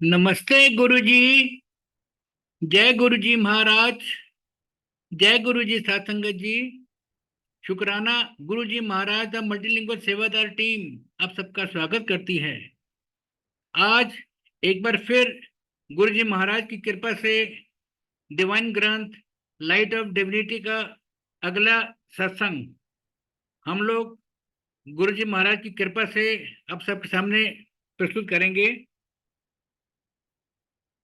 नमस्ते गुरुजी। जय गुरुजी महाराज। जय गुरुजी सत्संगत जी। शुक्राना। गुरुजी महाराज द मल्टीलिंगुअल सेवादार टीम आप सबका स्वागत करती है। आज एक बार फिर गुरुजी महाराज की कृपा से डिवाइन ग्रंथ लाइट ऑफ डिविनिटी का अगला सत्संग हम लोग गुरुजी महाराज की कृपा से आप सबके सामने प्रस्तुत करेंगे।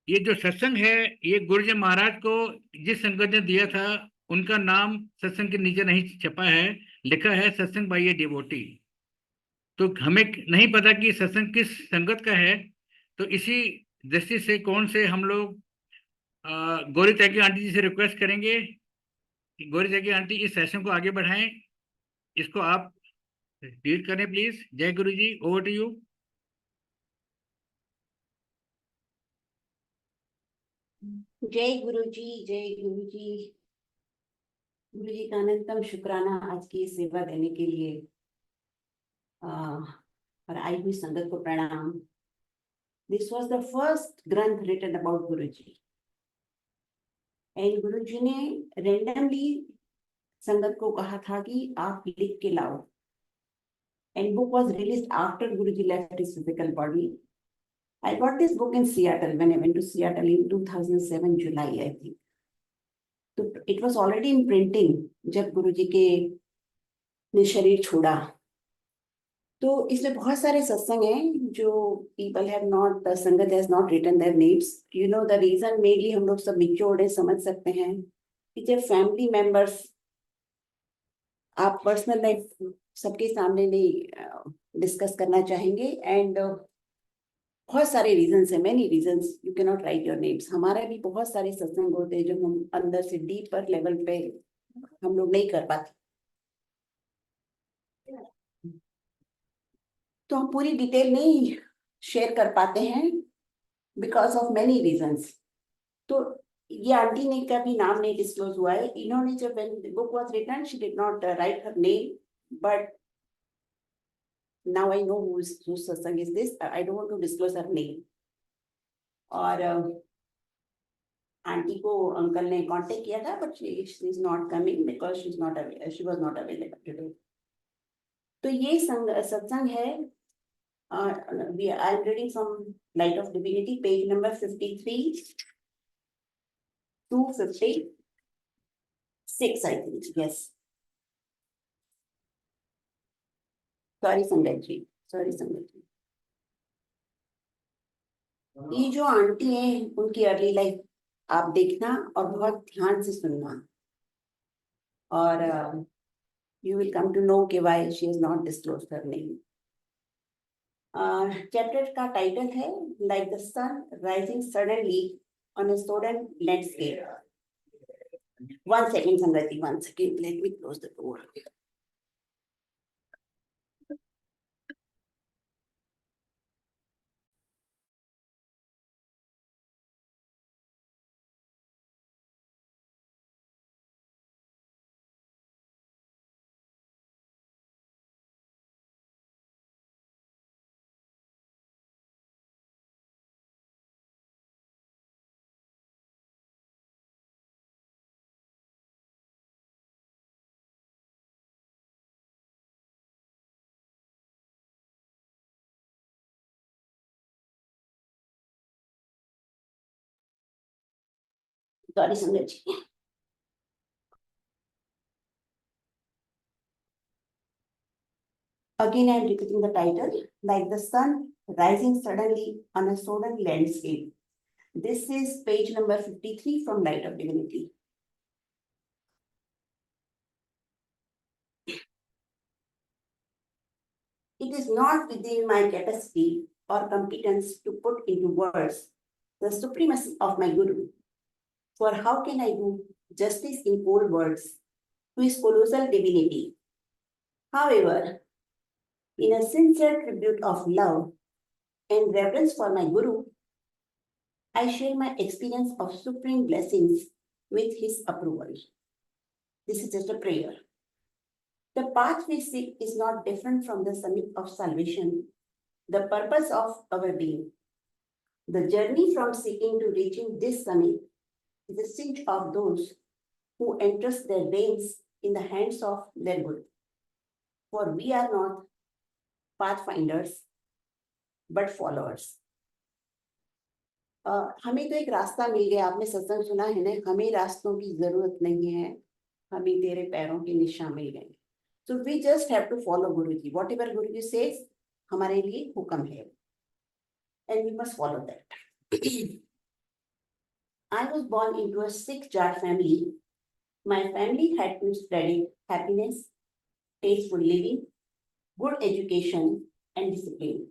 ये जो सत्संग है ये गुरुजी महाराज को जिस संगत ने दिया था उनका नाम सत्संग के नीचे नहीं छपा है, लिखा है सत्संग बाय ए डिवोटी। तो हमें नहीं पता कि सत्संग किस संगत का है। तो इसी दृष्टि से कौन से हम लोग गौरी त्यागी आंटी जी से रिक्वेस्ट करेंगे कि गौरी त्यागी आंटी इस सेशन को आगे बढ़ाएं। इसको आप रीड करें प्लीज। जय guru ji, over to you. जय गुरु जी, जय गुरु जी। गुरु जी का अनंतम शुक्राना आज की सेवा देने के लिए। और आई हुई संगत को प्रणाम। दिस वॉज द फर्स्ट ग्रंथ written about Guru ji, and गुरु जी ने रेंडमली संगत को कहा था कि आप लिख के लाओ, and book was release after Guru ji left his physical body. I got this book in Seattle when I went to Seattle in 2007 July, I think. तो it was already in printing जब गुरुजी के ने शरीर छोड़ा। तो इसमें बहुत सारे सत्संग हैं जो people have not, sangat has not written their names. You know the reason, mainly हम लोग सब मिच्योर्ड है, समझ सकते हैं कि जब फैमिली मेंबर्स, आप पर्सनल लाइफ सबके सामने नहीं डिस्कस करना चाहेंगे, एंड बहुत सारे रीजंस है, many reasons, you can not right your names. हमारे भी बहुत सारे सत्संग होते हैं जो हम अंदर से डीपर लेवल पे हम लोग नहीं कर पाते, तो हम पूरी डिटेल नहीं शेयर कर पाते हैं बिकॉज ऑफ मेनी रीजंस। तो ये आंटी ने का भी नाम नहीं डिस्क्लोज हुआ है। इन्होंने जब book was written she did not write her name, but now I know whose satsang is this. I don't want to disclose her name. और आंटी को अंकल ने कांटेक्ट किया था, but she is not coming because she is not, she was not available today. तो ये सत्संग है। I am reading from Light of Divinity, page number 53 to 56, I think. Yes. Sorry, संगत जी, sorry संगत जी। ये जो आंटी है उनकी अर्ली लाइफ आप देखना और बहुत ध्यान से सुनना, और you will come to know कि why she has not disclosed her name. Chapter का टाइटल है like the sun rising suddenly on a sudden landscape. One second, Sangrati, 1 second. Let me close the door. Sorry, Sangrati. Again, I am repeating the title, like the sun rising suddenly on a sudden landscape. This is page number 53 from Light of Divinity. It is not within my capacity or competence to put into words the supremacy of my Guru. For how can I do justice in cold words to his colossal divinity? However, in a sincere tribute of love and reverence for my Guru, I share my experience of supreme blessings with his approval. This is just a prayer. The path we seek is not different from the summit of salvation, the purpose of our being. The journey from seeking to reaching this summit is a siege of those who entrust their reins in the hands of their Guru. For we are not pathfinders, but followers. हमें तो एक रास्ता मिल गया, आपने सत्संग सुना है ना, हमें रास्तों की जरूरत नहीं है, हमें तेरे पैरों के निशान मिल गए. So we just have to follow Guruji. Whatever Guruji says, हमारे लिए हुक्म है, and we must follow that. I was born into a Sikh Jat family. My family had to study happiness, tasteful living, good education, and discipline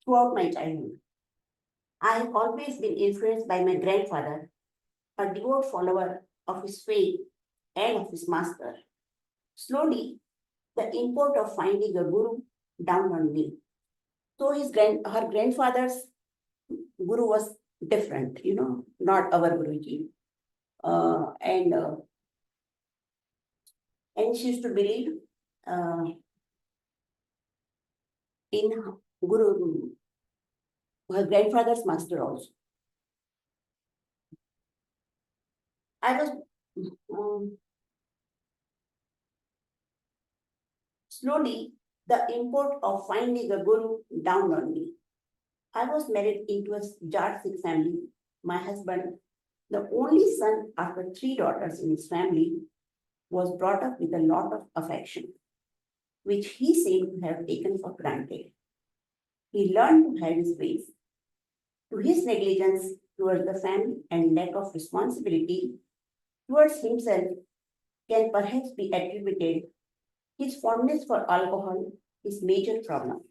throughout my childhood. I have always been influenced by my grandfather, a devout follower of his faith and of his master. Slowly, the import of finding a guru dawned on me. So her grandfather's guru was different, not our Guruji. And she used to believe in Guru, her grandfather's master also. I was slowly the import of finding a guru dawned on me. I was married into a Jat Sikh family. My husband, the only son after 3 daughters in his family, was brought up with a lot of affection, which he seemed to have taken for granted. He learned to hide his ways. To his negligence towards the family and lack of responsibility towards himself can perhaps be attributed his fondness for alcohol, his major problem.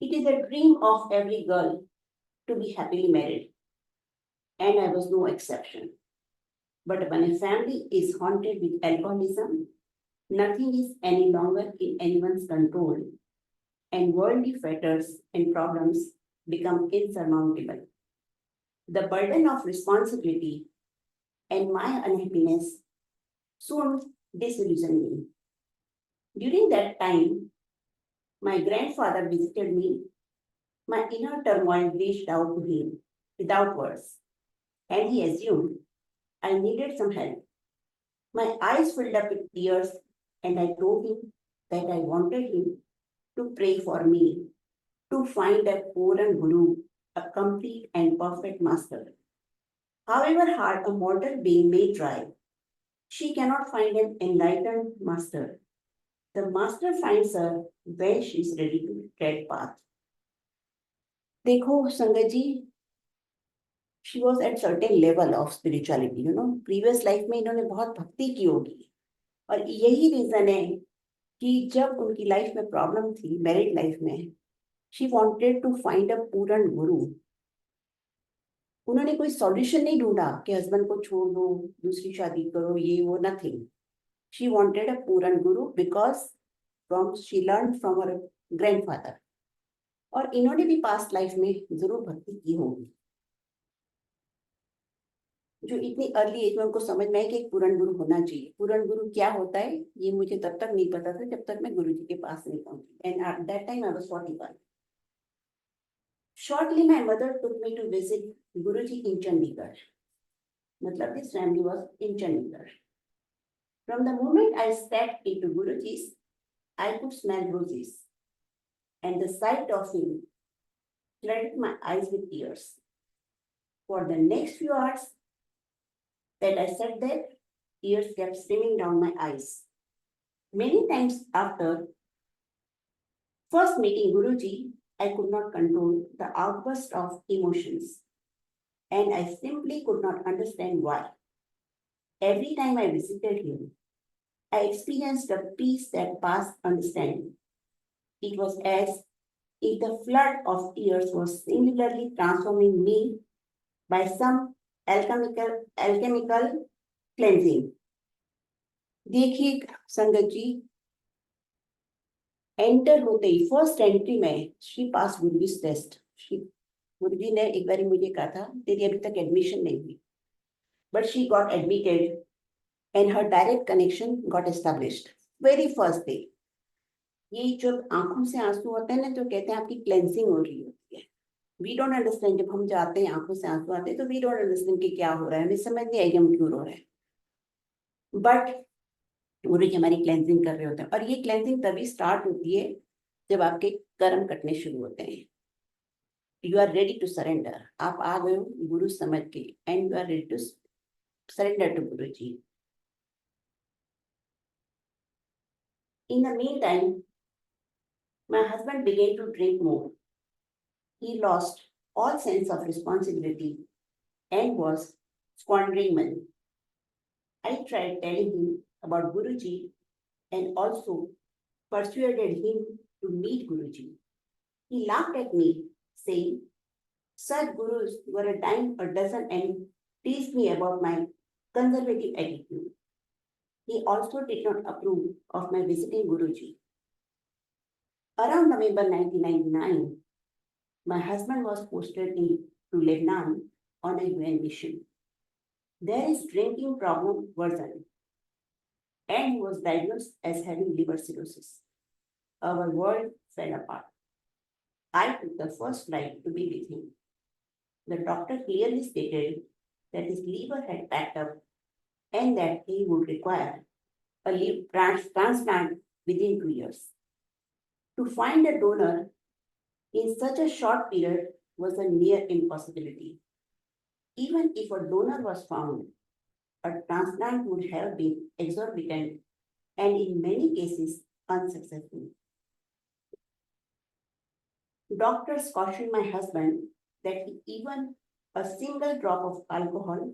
It is a dream of every girl to be happily married, and I was no exception. But when a family is haunted with alcoholism, nothing is any longer in anyone's control, and worldly fetters and problems become insurmountable. The burden of responsibility and my unhappiness soon disillusioned me. During that time, my grandfather visited me. My inner turmoil reached out to him without words, and he assumed I needed some help. My eyes filled up with tears, and I told him that I wanted him to pray for me to find a Puran Guru, a complete and perfect master. However hard a mortal being may try, she cannot find an enlightened master. The master finds her when she is ready to tread path. देखो संगत जी, she was at certain level of spirituality, previous life में इन्होंने बहुत भक्ति की होगी, और यही रीजन है कि जब उनकी लाइफ में प्रॉब्लम थी, मैरिड लाइफ में, she wanted to find a पूर्ण गुरु. उन्होंने कोई सॉल्यूशन नहीं ढूंढा कि हस्बैंड को छोड़ दो, दूसरी शादी करो, ये वो, नथिंग. She wanted a पूर्ण गुरु because she learned from her grandfather. और इन्होंने भी पास्ट लाइफ में जरूर भक्ति की होगी. जो इतनी अर्ली एज में उनको समझ में आया कि एक पूर्ण गुरु होना चाहिए. पूर्ण गुरु क्या होता है ये मुझे तब तक नहीं पता था जब तक मैं गुरुजी के पास नहीं पहुंची. And at that time I was 41. Shortly my mother took me to visit Guruji in Chandigarh. Matlab this family was in Chandigarh. From the moment I stepped into Guruji's, I could smell roses, and the sight of him flooded my eyes with tears. For the next few hours that I sat there, tears kept streaming down my eyes. Many times after first meeting Guruji, I could not control the outburst of emotions, and I simply could not understand why. Every time I visited him, I experienced a peace that passed understanding. It was as if the flood of tears was singularly transforming me by some alchemical cleansing. देखिए संगत जी, enter होते ही first entry में she pass Guruji's test. गुरुजी ने एक बार मुझे कहा था तेरी अभी तक एडमिशन नहीं हुई, but she got admitted and her direct connection got established very first day. ये जब आंखों से आंसू होते हैं ना, तो कहते हैं आपकी क्लेंसिंग हो रही होती है। वी डोंट अंडरस्टैंड, जब हम जाते हैं आंखों से आंसू आते हैं तो वी डोंट अंडरस्टैंड कि क्या हो रहा है, हमें समझ नहीं आएगी हम क्यों रो रहे हैं, बट गुरु जी हमारी क्लेंजिंग कर रहे होते हैं। और ये क्लेंजिंग तभी स्टार्ट होती है जब आपके कर्म कटने शुरू होते हैं। You are ready to surrender, आप आ गए हो गुरु समझ के, and you are ready to surrender to guru ji. In the meantime, my husband began to drink more. He lost all sense of responsibility and was squandering money. I tried telling him about Guruji and also persuaded him to meet Guruji. He laughed at me, saying, "Such gurus were a dime a dozen," and teased me about my conservative attitude. He also did not approve of my visiting Guruji. Around November 1999, my husband was posted to Lebanon on a UN mission. There is drinking problem worsened, and he was diagnosed as having liver cirrhosis. Our world fell apart. I took the first flight to be with him. The doctor clearly stated that his liver had packed up and that he would require a liver transplant within 2 years. To find a donor in such a short period was a near impossibility. Even if a donor was found, a transplant would have been exorbitant and in many cases unsuccessful. Doctors cautioned my husband that even a single drop of alcohol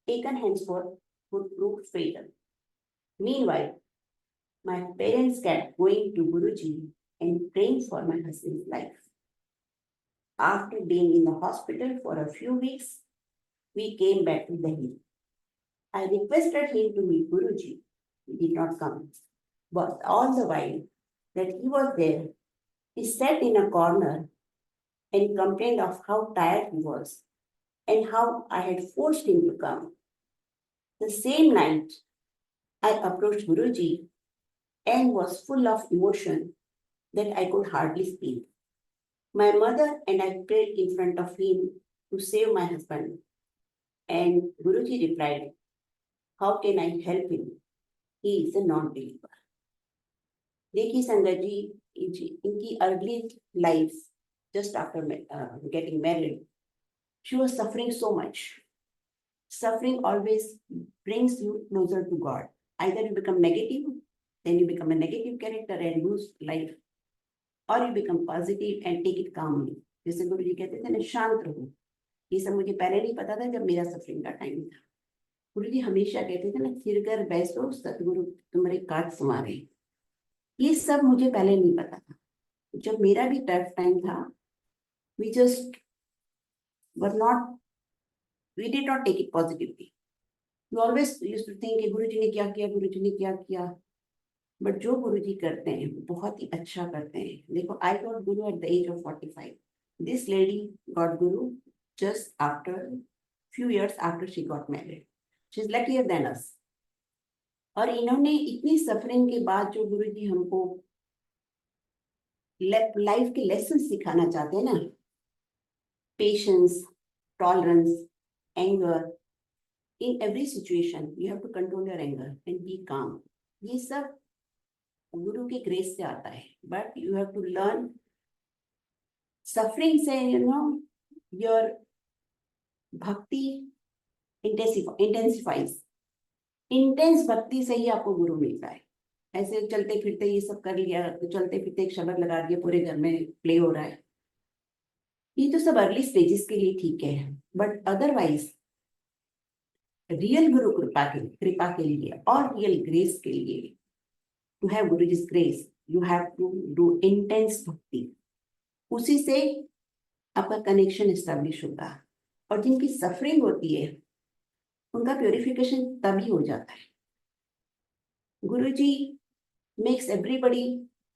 taken henceforth would prove fatal. Meanwhile, my parents kept going to Guruji and praying for my husband's life. After being in the hospital for a few weeks, we came back to Delhi. I requested him to meet Guruji. He did not come. But all the while that he was there, he sat in a corner and complained of how tired he was and how I had forced him to come. The same night, I approached Guruji and was full of emotion that I could hardly speak. My mother and I prayed in front of him to save my husband. And Guruji replied, "How can I help him? He is a non-believer." देखिए संगत जी, इनकी early life just after getting married, she was suffering so much. Suffering always brings you closer to God. Either you become negative, then you become a negative character and lose life, or you become positive and take it calmly. जैसे गुरु जी कहते थे ना, शांत रहो। ये सब मुझे पहले नहीं पता था जब मेरा सफरिंग का टाइम था। गुरु जी हमेशा कहते थे ना, फिर कर बैसो सतगुरु तुम्हारे काज संवारे। ये सब मुझे पहले नहीं पता था। जब मेरा भी टफ टाइम था, we just were not, we did not take it positively. We always used to think कि गुरुजी ने क्या किया, गुरुजी ने क्या किया। बट जो गुरुजी करते हैं वो बहुत ही अच्छा करते हैं। देखो, I got Guru at the age of 45. This lady got Guru just after few years after she got married. She's luckier than us. और इन्होंने इतनी सफरिंग के बाद जो गुरुजी हमको लाइफ के लेसन सिखाना चाहते हैं ना, patience, tolerance, anger. In every situation, you have to control your anger and be calm. ये सब गुरु के ग्रेस से आता है, but you have to learn suffering से, your भक्ति intensifies. इंटेंस भक्ति से ही आपको गुरु मिलता है। ऐसे चलते फिरते ये सब कर लिया, तो चलते फिरते एक शब्द लगा दिया, पूरे घर में प्ले हो रहा है, ये तो सब अर्ली स्टेजेस के लिए ठीक है। बट अदरवाइज रियल गुरु कृपा के लिए और रियल ग्रेस के लिए, टू हैव गुरुजी's grace, you have to do intense bhakti. उसी से आपका कनेक्शन एस्टेब्लिश होगा। और जिनकी सफरिंग होती है उनका प्योरिफिकेशन तभी हो जाता है। गुरुजी मेक्स एवरीबडी,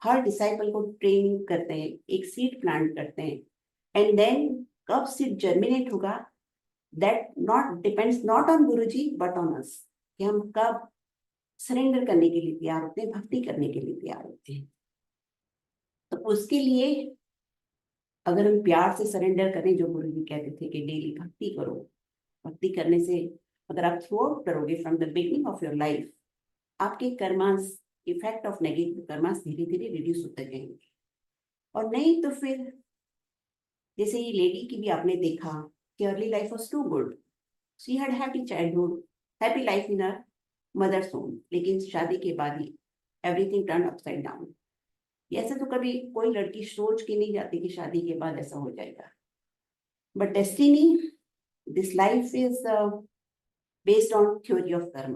हर डिसाइपल को ट्रेनिंग करते हैं, एक सीड प्लांट करते हैं, एंड देन कब सीड जर्मिनेट होगा, that depends not on Guruji but on us, कि हम कब सरेंडर करने के लिए तैयार होते हैं, भक्ति करने के लिए तैयार होते हैं। तो उसके लिए अगर हम प्यार से सरेंडर करें, जो गुरु जी कहते थे कि डेली भक्ति करो, भक्ति करने से अगर आप थ्रू आउट करोगे from the beginning of your life, आपके karmas, effect of negative karmas धीरे धीरे रिड्यूस होते जाएंगे। और नहीं तो फिर जैसे ये लेडी की भी आपने देखा कि early life was too good, she had happy childhood, happy life in her mother's home, लेकिन शादी के बाद ही एवरीथिंग टर्न अपसाइड डाउन। ऐसे तो कभी कोई लड़की सोच के नहीं जाती कि शादी के बाद ऐसा हो जाएगा, but destiny, this life is based on theory of karma.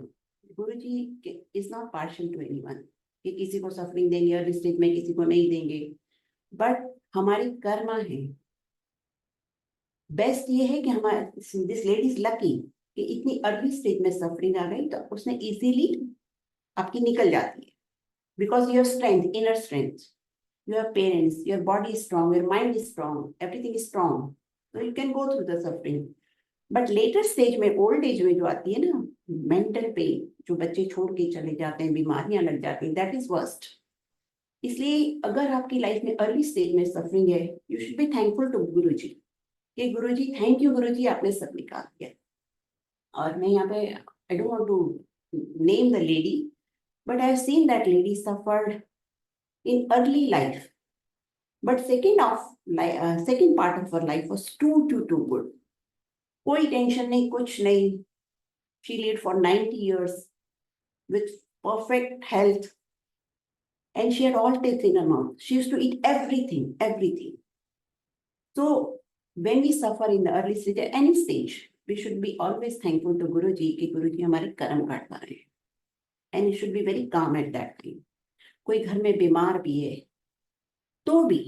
Guru ji is not partial to anyone कि किसी को सफरिंग देंगे अर्ली स्टेज में, किसी को नहीं देंगे, बट हमारी कर्मा है। बेस्ट ये है कि हमारे दिस लेडी इज लकी कि इतनी अर्ली स्टेज में सफरिंग आ गई तो उसने इजीली आपकी निकल जाती है, because your strength, inner strength, your parents, your body is strong, your mind is strong, everything is strong, so you can go through the suffering. But later stage में, old age में जो आती है ना mental pain, जो बच्चे छोड़ के चले जाते हैं, बीमारियां लग जाती हैं, that is worst. इसलिए अगर आपकी लाइफ में अर्ली स्टेज में सफरिंग है, you should be thankful to गुरु जी कि गुरु जी, थैंक यू गुरु जी, आपने सब निकाल दिया। और मैं यहाँ पे I don't want to name the lady, but I have seen that lady suffered in early life, but second part of her life was too good. कोई टेंशन नहीं, कुछ नहीं। She lived for 90 years with perfect health, and she had all teeth in her mouth. She used to eat everything. So when we suffer in the early stage, at any stage, we should be always thankful to Guruji कि गुरुजी हमारे कर्म काटता रहे, and you should be very calm at that time. कोई घर में बीमार भी है तो भी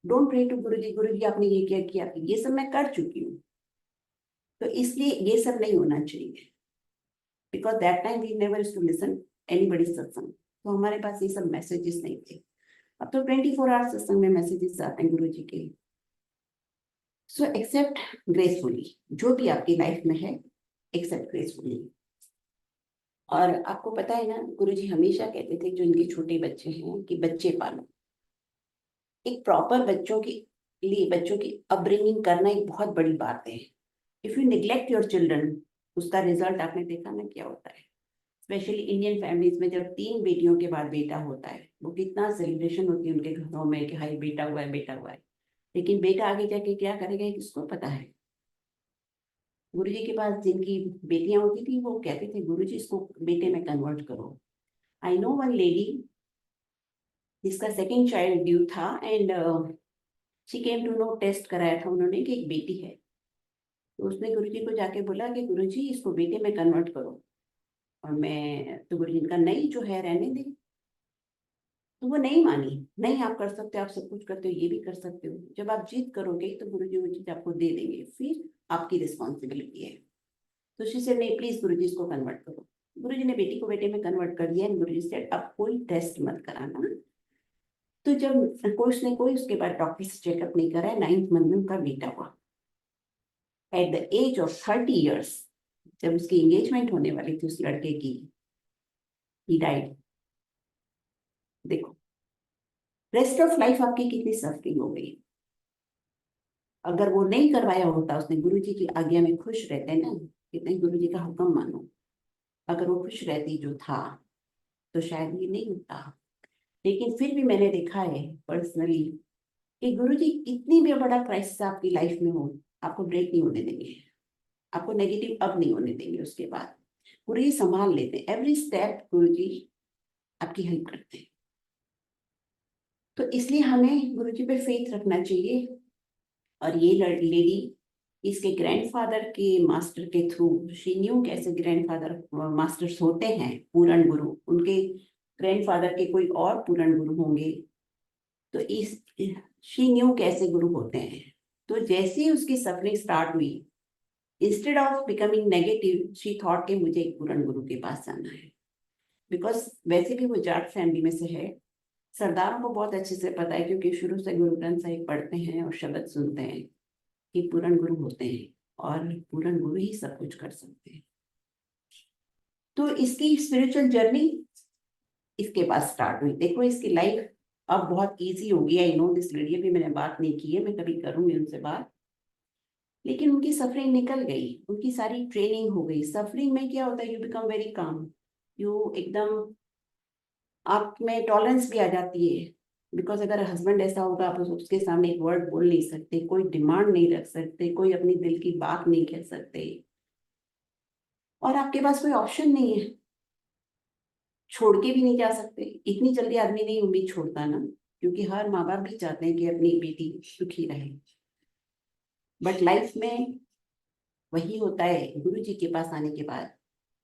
डोंट प्रे टू गुरुजी, गुरुजी आपने ये क्या किया, ये सब मैं कर चुकी हूँ। तो इसलिए ये सब नहीं होना चाहिए, because that time we never used to listen anybody satsang, तो हमारे पास ये सब मैसेजेस नहीं थे। अब तो 24 आवर्स सत्संग में मैसेजेस आते हैं गुरुजी के। सो एक्सेप्ट ग्रेसफुली, जो भी आपकी लाइफ में है एक्सेप्ट ग्रेसफुली। और आपको पता है ना, गुरुजी हमेशा कहते थे जो इनके छोटे बच्चे हैं कि बच्चे पालो। एक प्रॉपर बच्चों के लिए बच्चों की अपब्रिंगिंग करना एक बहुत बड़ी बात है। If you neglect your children, उसका रिजल्ट आपने देखा ना क्या होता है। स्पेशली इंडियन फैमिलीज में जब 3 बेटियों के बाद बेटा होता है, वो कितना सेलिब्रेशन होती है उनके घरों में कि हाय बेटा हुआ है, बेटा हुआ है। लेकिन बेटा आगे जाके क्या करेगा किसको पता है। गुरुजी के पास जिनकी बेटियां होती थी वो कहते थे गुरुजी इसको बेटे में कन्वर्ट करो। आई नो वन लेडी जिसका सेकेंड चाइल्ड ड्यू था, and she came to know, test कराया था उन्होंने कि एक बेटी है। तो उसने गुरुजी को जाके बोला कि गुरुजी इसको बेटे में कन्वर्ट करो, और मैं तो गुरुजी का नहीं जो है रहने दे। तो वो नहीं मानी, नहीं आप कर सकते हो, आप सब कुछ करते हो, ये भी कर सकते हो, जब आप जिद करोगे तो गुरुजी वो चीज आपको दे देंगे, फिर आपकी रिस्पॉन्सिबिलिटी है। तो शी सेड नहीं प्लीज गुरुजी इसको कन्वर्ट करो। गुरुजी ने बेटी को बेटे में कन्वर्ट कर दिया, एंड गुरुजी सेड अब कोई टेस्ट मत कराना। तो जब कोई उसके बाद डॉक्टर से चेकअप नहीं करा, 9th मंथ में उनका बेटा हुआ। At the age of 30 years, जब उसकी एंगेजमेंट होने वाली थी उस लड़के की, ही डाइड। देखो रेस्ट ऑफ लाइफ आपकी कितनी सफरिंग हो गई। अगर वो नहीं करवाया होता, उसने गुरुजी की आज्ञा में खुश रहते ना, कितने गुरुजी का हुक्म मानो, अगर वो खुश रहती जो था तो शायद ये नहीं होता। लेकिन फिर भी मैंने देखा है पर्सनली कि गुरुजी कितनी भी बड़ा क्राइसिस आपकी लाइफ में हो, आपको ब्रेक नहीं होने देंगे, आपको नेगेटिव अब नहीं होने देंगे। उसके बाद गुरुजी संभाल लेते हैं, एवरी स्टेप गुरुजी आपकी हेल्प करते हैं। तो इसलिए हमें गुरुजी पे फेथ रखना चाहिए। और ये लेडी इसके ग्रैंडफादर के मास्टर के थ्रू, शी न्यू कैसे ग्रैंडफादर मास्टर्स होते हैं, पूर्ण गुरु, उनके ग्रैंडफादर के कोई और पूर्ण गुरु होंगे, तो इस शी न्यू कैसे गुरु होते हैं। तो जैसे ही उसकी सफरिंग स्टार्ट हुई, instead of becoming negative, she thought कि मुझे एक पूर्ण गुरु के पास जाना है, बिकॉज वैसे भी वो जाट फैमिली में से है। सरदारों को बहुत अच्छे से पता है, क्योंकि शुरू से गुरु ग्रंथ साहिब पढ़ते हैं और शब्द सुनते हैं कि पूर्ण गुरु होते हैं और पूर्ण गुरु ही सब कुछ कर सकते हैं। तो इसकी स्पिरिचुअल जर्नी इसके बाद स्टार्ट हुई। देखो इसकी लाइफ अब बहुत इजी हो गया। आई नो दिस लेडी, अभी मैंने बात नहीं की है, मैं कभी करूंगी उनसे बात। लेकिन उनकी सफरिंग निकल गई, उनकी सारी ट्रेनिंग हो गई। सफरिंग में क्या होता है, you become very calm, you एकदम आप में टॉलरेंस भी आ जाती है। बिकॉज अगर हस्बैंड ऐसा होगा, आप उसके सामने एक वर्ड बोल नहीं सकते, कोई डिमांड नहीं रख सकते, कोई अपनी दिल की बात नहीं कह सकते, और आपके पास कोई ऑप्शन नहीं है, छोड़ के भी नहीं जा सकते। इतनी जल्दी आदमी नहीं उम्मीद छोड़ता ना, क्योंकि हर माँ बाप भी चाहते हैं कि अपनी बेटी सुखी रहे। बट लाइफ में वही होता है गुरु जी के पास आने के बाद,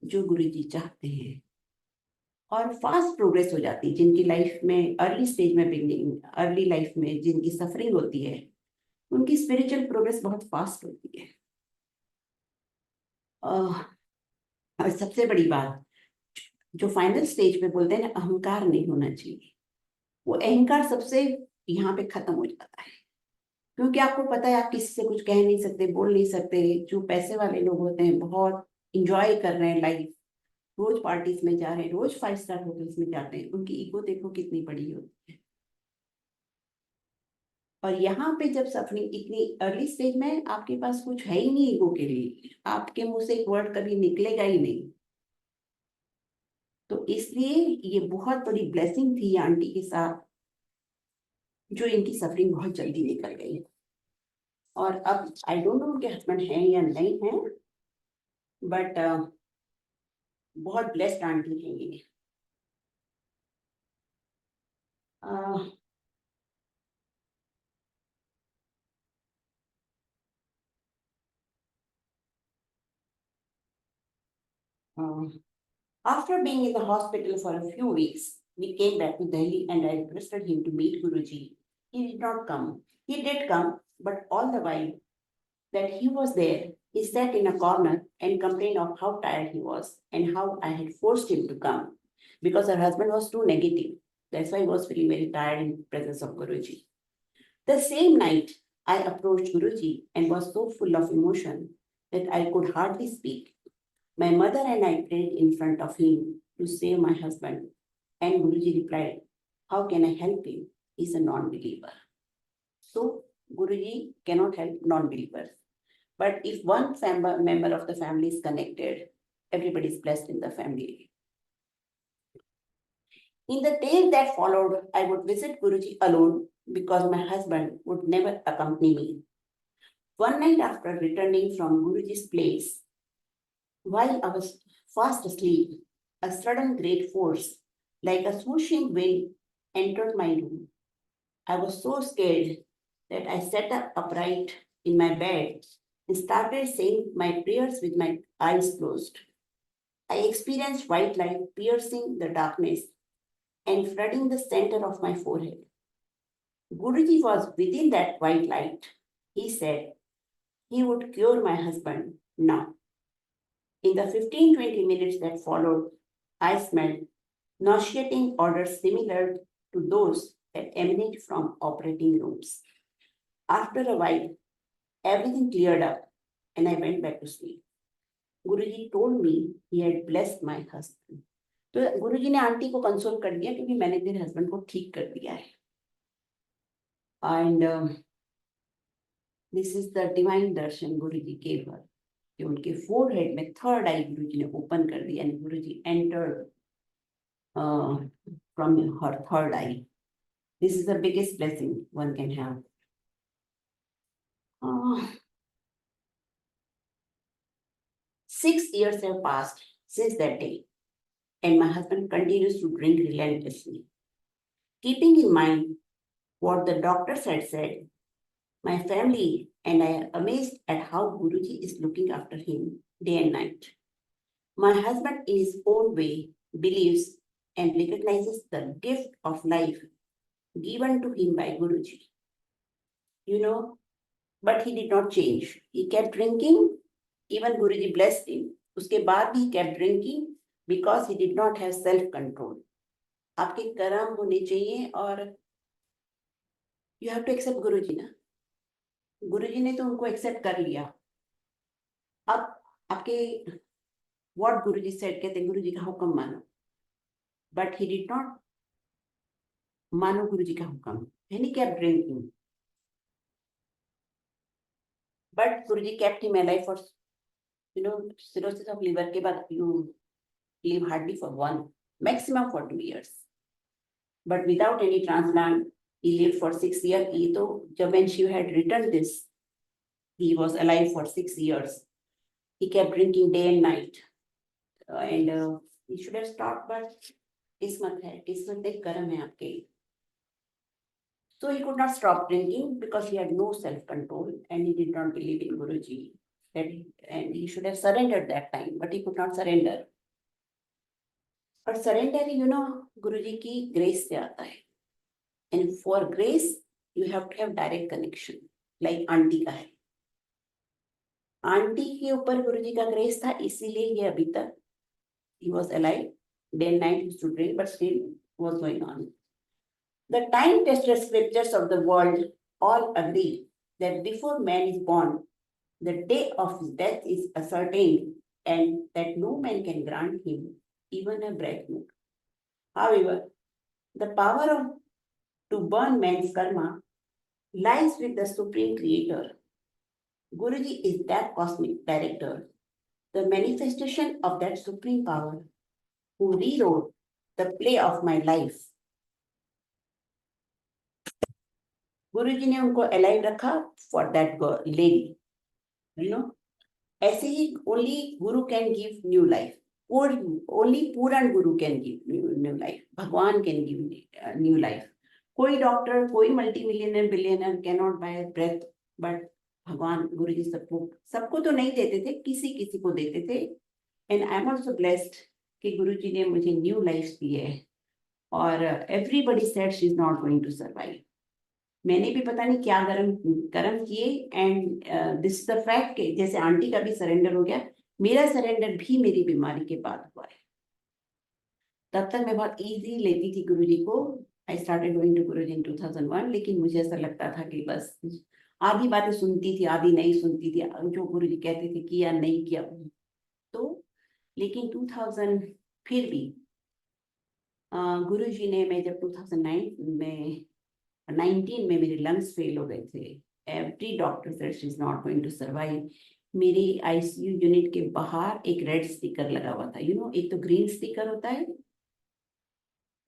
जो गुरु जी चाहते हैं, और फास्ट प्रोग्रेस हो जाती है। जिनकी लाइफ में अर्ली स्टेज में, बिगनिंग अर्ली लाइफ में जिनकी सफरिंग होती है, उनकी स्पिरिचुअल प्रोग्रेस बहुत फास्ट होती है। और सबसे बड़ी बात, जो फाइनल स्टेज पे बोलते हैं ना, अहंकार नहीं होना चाहिए। वो अहंकार सबसे यहाँ पे खत्म हो जाता है, क्योंकि आपको पता है आप किसी से कुछ कह नहीं सकते, बोल नहीं सकते। जो पैसे वाले लोग होते हैं, बहुत इंजॉय कर रहे हैं लाइफ, रोज पार्टीज में जा रहे हैं, रोज 5 स्टार होटल्स में जाते हैं, उनकी ईगो देखो कितनी बड़ी होती है। और यहाँ पे जब सफरिंग इतनी अर्ली स्टेज में, आपके पास कुछ है ही नहीं ईगो के लिए, आपके मुंह से एक वर्ड कभी निकलेगा ही नहीं। तो इसलिए ये बहुत बड़ी ब्लेसिंग थी आंटी के साथ, जो इनकी सफरिंग बहुत जल्दी निकल गई। और अब आई डोंट नो उनके हस्बैंड हैं या नहीं हैं, बट बहुत ब्लेस्ड आंटी है ये। Uh, After being in the hospital for a few weeks, we came back to Delhi and I requested him to meet Guruji. He did not come. He did come, but all the while that he was there, he sat in a corner and complained of how tired he was and how I had forced him to come because her husband was too negative. That's why he was feeling very tired in the presence of Guruji. The same night, I approached Guruji and was so full of emotion that I could hardly speak. My mother and I prayed in front of him to save my husband. And Guruji replied, how can I help him? He's a non-believer. So Guruji cannot help non-believers. But if one member of the family is connected, everybody is blessed in the family. In the days that followed, I would visit Guruji alone because my husband would never accompany me. One night after returning from Guruji's place, while I was fast asleep, a sudden great force, like a swooshing wind, entered my room. I was so scared that I sat up upright in my bed and started saying my prayers with my eyes closed. I experienced white light piercing the darkness and flooding the center of my forehead. Guruji was within that white light. He said he would cure my husband now. In the 15-20 minutes that followed, I smelled nauseating odors similar to those that emanate from operating rooms. After a while, everything cleared up and I went back to sleep. Guruji told me he had blessed my husband. तो गुरुजी ने aunty को console कर दिया क्योंकि मैंने तेरे husband को ठीक कर दिया है. And this is the divine Darshan Guruji gave her. कि उनके फोरहेड में थर्ड आई गुरुजी ने ओपन कर दिया and Guruji entered from her third eye. This is the biggest blessing one can have. 6 years have passed since that day, and my husband continues to drink relentlessly. Keeping in mind what the doctors had said, my family and I are amazed at how Guruji is looking after him day and night. My husband, in his own way, believes and recognizes the gift of life given to him by Guruji. You know, but he did not change. He kept drinking, even Guruji blessed him. Uske baad he kept drinking because he did not have self-control. आपके कर्म होने चाहिए और you have to accept Guruji ना. गुरुजी ने तो उनको accept कर लिया. अब आपके व्हाट गुरुजी सेड कहते हैं गुरुजी का हुक्म मानो. बट ही डिड नॉट मानो गुरु जी का हुक्म, and he kept drinking. But Guruji kept him alive for, cirrhosis of liver के बाद you live hardly for 1, maximum for 2 years. But without any transplant, he lived for 6 years. ये तो जब when she had written this, he was alive for 6 years. He kept drinking day and night, and he should have stopped, but किस्मत है, किस्मत देख कर्म है आपके. So he could not stop drinking because he had no self-control and he did not believe in Guruji. And he should have surrendered that time, but he could not surrender. But surrender, Guruji ki grace se aata hai. And for grace, you have to have direct connection, like auntie का है. Aunty के ऊपर गुरुजी का grace था, इसीलिए ये अभी तक he was alive. Day and night he used to drink, but still was going on. The time-tested scriptures of the world all agree that before man is born, the day of his death is ascertained, and that no man can grant him even a breath more. However, the power to burn man's karma lies with the Supreme Creator. Guruji is that cosmic director, the manifestation of that supreme power, who rewrote the play of my life. गुरुजी ने उनको alive रखा for that lady, ऐसे ही only Guru can give new life, only पूर्ण गुरु can give new life, भगवान can give new life. कोई doctor, कोई multi millionaire billionaire can not bye breath, but भगवान गुरुजी सबको तो नहीं देते थे, किसी किसी को देते थे. And I am also blessed कि गुरुजी ने मुझे न्यू लाइफ दी है. और everybody said she is not going to survive. मैंने भी पता नहीं क्या कर्म किए. And this is the fact कि जैसे आंटी का भी सरेंडर हो गया, मेरा सरेंडर भी मेरी बीमारी के बाद हुआ है. तब तक मैं बहुत इजी लेती थी गुरुजी को. आई स्टार्टेड गोइंग टू गुरुजी इन 2001. लेकिन मुझे ऐसा लगता था कि बस आधी बातें सुनती थी, आधी नहीं सुनती थी, जो गुरुजी कहते थे किया नहीं किया. तो लेकिन 2000 फिर भी गुरुजी ने, मैं जब 2019 में मेरे लंग्स फेल हो गए थे, every doctor said she is not going to survive. मेरी आईसीयू यूनिट के बाहर एक रेड स्टिकर लगा हुआ था. एक तो ग्रीन स्टिकर होता है,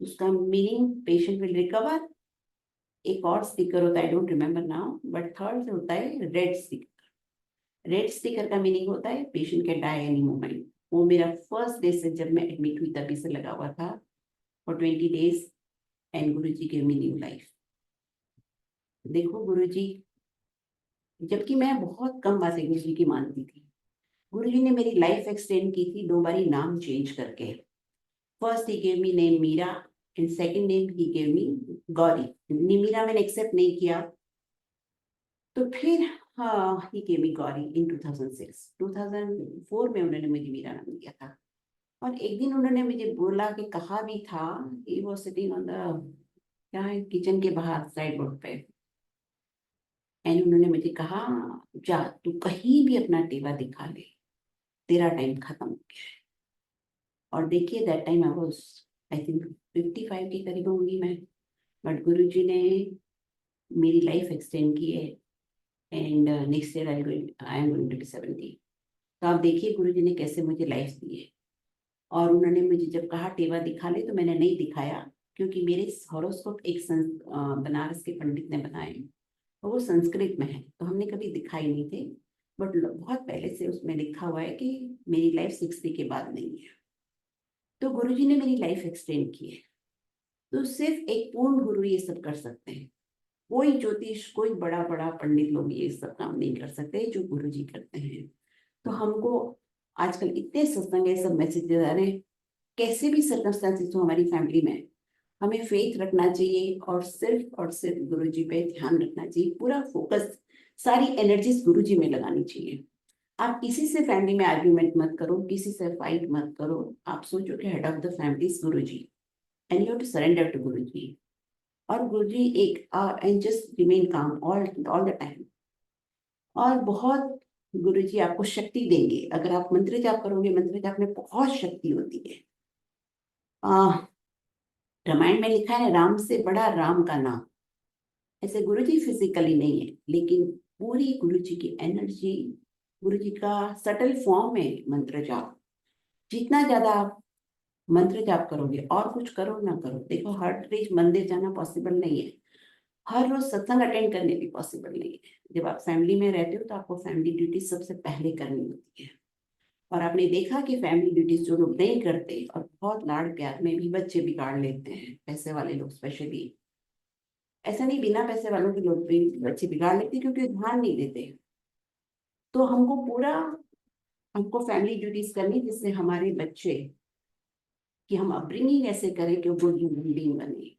उसका मीनिंग पेशेंट विल रिकवर. एक और स्टिकर होता है, I don't remember now, but third होता है रेड स्टिकर. रेड स्टिकर का मीनिंग होता है patient can die any moment. वो मेरा फर्स्ट डे से जब मैं एडमिट हुई तभी से लगा हुआ था for 20 days. And Guruji give me new life. देखो गुरुजी, जबकि मैं बहुत कम बातें गुरुजी की मानती थी, गुरुजी ने मेरी लाइफ एक्सटेंड की थी 2 बारी नाम चेंज करके. First he gave me name Meera, and second name he gave me Gauri. Meera मैंने एक्सेप्ट नहीं किया, तो फिर ही गेव मी गौरी इन 2006. 2004 में उन्होंने मुझे मीरा नाम दिया था. और एक दिन उन्होंने मुझे बोला कि कहा भी था, he was sitting on the क्या है किचन के बाहर साइड बोर्ड पे, एंड उन्होंने मुझे कहा जा तू कहीं भी अपना टेवा दिखा ले, तेरा टाइम खत्म हो गया. और देखिए that time I was I think 55 के करीब होंगी मैं, बट गुरुजी ने मेरी लाइफ एक्सटेंड की है. And next year I am going to be 70. तो आप देखिए गुरुजी ने कैसे मुझे लाइफ दी है. और उन्होंने मुझे जब कहा टेवा दिखा ले, तो मैंने नहीं दिखाया, क्योंकि मेरे हॉरोस्कोप एक बनारस के पंडित ने बनाए, और वो संस्कृत में है, तो हमने कभी दिखाई नहीं थे. बट बहुत पहले से उसमें लिखा हुआ है कि मेरी लाइफ 60 के बाद नहीं है. तो गुरुजी ने मेरी लाइफ एक्सटेंड की है. तो सिर्फ एक पूर्ण गुरु ये सब कर सकते हैं. कोई ज्योतिष, कोई बड़ा बड़ा पंडित लोग ये सब काम नहीं कर सकते जो गुरुजी करते हैं. तो हमको आजकल इतने सत्संग है, सब मैसेजेस आ रहे हैं, कैसे भी सर्कमस्टेंसेस हो हमारी फैमिली में, हमें फेथ रखना चाहिए और सिर्फ गुरुजी पे ध्यान रखना चाहिए. पूरा फोकस, सारी एनर्जीज गुरुजी में लगानी चाहिए. आप किसी से फैमिली में आर्ग्यूमेंट मत करो, किसी से फाइट मत करो. आप सोचो कि head of the family is Guruji, and you have to surrender to Guruji. और गुरुजी एक and just remain calm all the time. और बहुत गुरुजी आपको शक्ति देंगे. अगर आप मंत्र जाप करोगे, मंत्र जाप में बहुत शक्ति होती है. रामायण में लिखा है राम से बड़ा राम का नाम। ऐसे गुरुजी फिजिकली नहीं है, लेकिन पूरी गुरुजी की एनर्जी, गुरुजी का सटल फॉर्म है मंत्र जाप। जितना ज्यादा आप मंत्र जाप करोगे, और कुछ करो ना करो, देखो हर रोज मंदिर जाना पॉसिबल नहीं है, हर रोज सत्संग अटेंड करने भी पॉसिबल नहीं है। जब आप फैमिली में रहते हो तो आपको फैमिली ड्यूटी सबसे पहले करनी होती है। और आपने देखा कि फैमिली ड्यूटीज जो लोग नहीं करते और बहुत लाड़ प्यार में भी बच्चे बिगाड़ लेते हैं, पैसे वाले लोग स्पेशली, ऐसा नहीं बिना पैसे वालों के लोग भी बच्चे बिगाड़ लेते क्योंकि ध्यान नहीं देते। तो हमको फैमिली ड्यूटीज करनी, जिससे हमारे बच्चे कि हम अपब्रिंगिंग ऐसे करें कि वो गुड ह्यूमन बीइंग बने।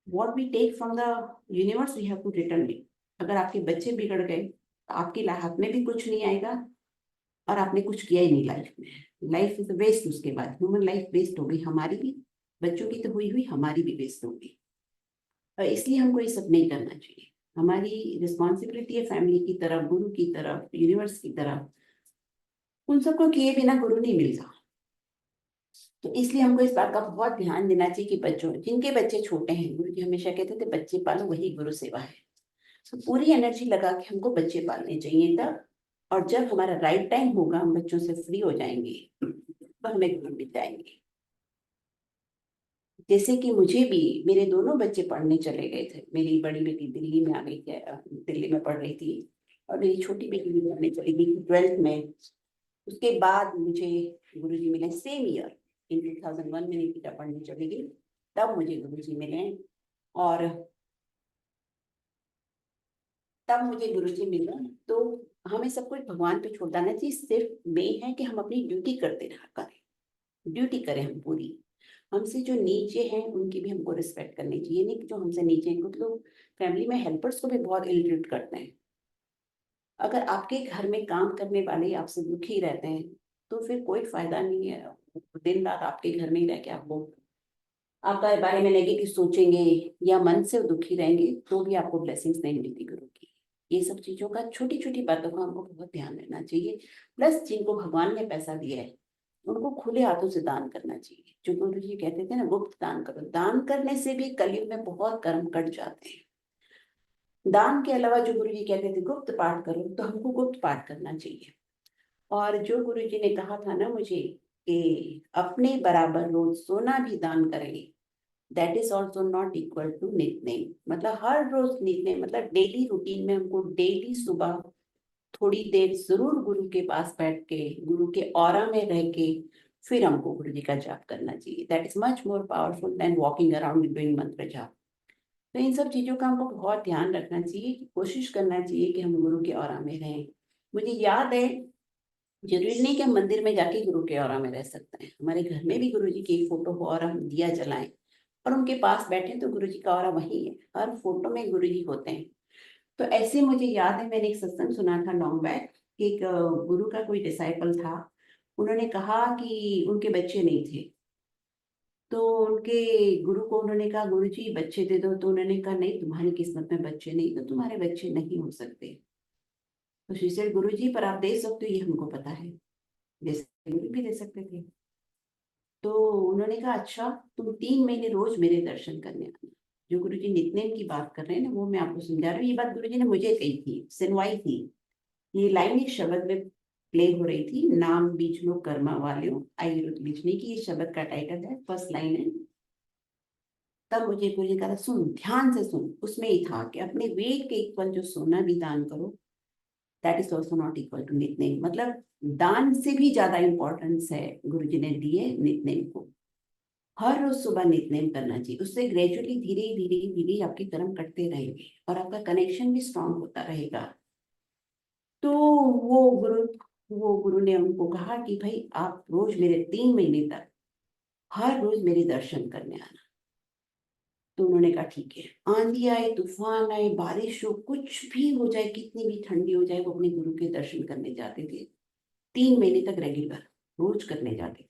What we take from the universe we have to return it. अगर आपके बच्चे बिगड़ गए तो आपके हाथ में भी कुछ नहीं आएगा, और आपने कुछ किया ही नहीं लाइफ में। लाइफ इज वेस्ट, उसके बाद ह्यूमन लाइफ वेस्ट हो गई, हमारी भी, बच्चों की तो हुई हुई, हमारी भी वेस्ट हो गई। और इसलिए हमको ये सब नहीं करना चाहिए। हमारी रिस्पॉन्सिबिलिटी है फैमिली की तरफ, गुरु की तरफ, यूनिवर्स की तरफ। उन सबको किए बिना गुरु नहीं मिलता। तो इसलिए हमको इस बात का बहुत ध्यान देना चाहिए कि बच्चों, जिनके बच्चे छोटे हैं, गुरु जी हमेशा कहते थे बच्चे पालो वही गुरु सेवा है। तो पूरी एनर्जी लगा के हमको बच्चे पालने चाहिए तब। और जब हमारा राइट टाइम होगा, हम बच्चों से फ्री हो जाएंगे, तो हमें गुरु मिल जाएंगे। जैसे कि मुझे भी, मेरे दोनों बच्चे पढ़ने चले गए थे। मेरी बड़ी बेटी दिल्ली में आ गई थी, दिल्ली में पढ़ रही थी, और मेरी छोटी बेटी भी पढ़ने चली गई 12th में। उसके बाद मुझे गुरुजी मिले सेम ईयर, इन 2001 में निकिता पढ़ने चली गई, तब मुझे गुरुजी मिले। और तब मुझे गुरुजी मिला। तो हमें सब कुछ भगवान पे छोड़ देना चाहिए। सिर्फ ये है कि हम अपनी ड्यूटी करते रहा करें, ड्यूटी करें हम पूरी। हमसे जो नीचे हैं उनकी भी हमको रिस्पेक्ट करनी चाहिए, नहीं कि जो हमसे नीचे हैं। कुछ लोग फैमिली में हेल्पर्स को भी बहुत इल ट्रीट करते हैं। अगर आपके घर में काम करने वाले आपसे दुखी रहते हैं तो फिर कोई फायदा नहीं है। दिन रात आपके घर में ही रह के आपको, आपका बारे में नेगेटिव सोचेंगे या मन से दुखी रहेंगे, तो भी आपको ब्लेसिंग्स नहीं मिलती गुरु की। ये सब चीजों का, छोटी छोटी बातों का हमको बहुत ध्यान रखना चाहिए। प्लस जिनको भगवान ने पैसा दिया है उनको खुले हाथों से दान करना चाहिए। जो गुरु जी कहते थे ना, गुप्त दान करो। दान करने से भी कलयुग में बहुत कर्म कट जाते हैं। दान के अलावा जो गुरु जी कहते थे गुप्त पाठ करो, तो हमको गुप्त पाठ करना चाहिए। और जो गुरु जी ने कहा था ना मुझे कि अपने बराबर रोज सोना भी दान करेंगे, that is also not equal to nitnem. मतलब हर रोज नितनेम, मतलब डेली रूटीन में हमको डेली सुबह थोड़ी देर जरूर गुरु के पास बैठ के, गुरु के ऑरा में रह के, फिर हमको गुरु जी का जाप करना चाहिए। That is much more powerful than walking around doing मंत्र जाप। तो इन सब चीजों का हमको बहुत ध्यान रखना चाहिए, कोशिश करना चाहिए कि हम गुरु के ऑरा में रहें। मुझे याद है, जरूरी नहीं कि हम मंदिर में जाके गुरु के ऑरा में रह सकते हैं, हमारे घर में भी गुरु जी की फोटो हो और हम दिया जलाएं और उनके पास बैठे, तो गुरु जी का ऑरा वही है, हर फोटो में गुरु जी होते हैं। तो ऐसे मुझे याद है, मैंने एक सत्संग सुना था लॉन्ग बैक कि एक गुरु का कोई डिसाइपल था। उन्होंने कहा कि उनके बच्चे नहीं थे, तो उनके गुरु को उन्होंने कहा गुरु जी बच्चे दे दो। तो उन्होंने कहा नहीं, तुम्हारी किस्मत में बच्चे नहीं, तो तुम्हारे बच्चे नहीं हो सकते। तो श्री सेठ गुरु जी, पर आप दे सकते हो ये हमको पता है, जैसे गुरु भी दे सकते थे। तो उन्होंने कहा अच्छा, तुम 3 महीने रोज मेरे दर्शन करने आना। जो गुरु जी नित्नेम की बात कर रहे हैं ना, वो मैं आपको समझा रही हूँ। ये बात गुरु जी ने मुझे कही थी, सुनवाई थी। ये लाइन एक शब्द में प्ले हो रही थी, नाम बीच लो कर्मा वाले आई रुत बीजनी की, ये शब्द का टाइटल है, फर्स्ट लाइन है। तब मुझे गुरु जी कहा सुन, ध्यान से सुन। उसमें ही था कि अपने वेट के इक्वल जो सोना भी दान करो, that is also not equal to nitnem. मतलब दान से भी ज्यादा इंपॉर्टेंस है गुरु जी ने दी है नितनेम को। हर रोज सुबह नितनेम करना चाहिए। उससे ग्रेजुअली धीरे धीरे धीरे आपके कर्म कटते रहेंगे और आपका कनेक्शन भी स्ट्रांग होता रहेगा। तो वो गुरु ने उनको कहा कि भाई आप रोज मेरे 3 महीने तक हर रोज मेरे दर्शन करने आना। तो उन्होंने कहा ठीक है। आंधी आए, तूफान आए, बारिश हो, कुछ भी हो जाए, कितनी भी ठंडी हो जाए, वो अपने गुरु के दर्शन करने जाते थे। 3 महीने तक रेगुलर रोज करने जाते थे।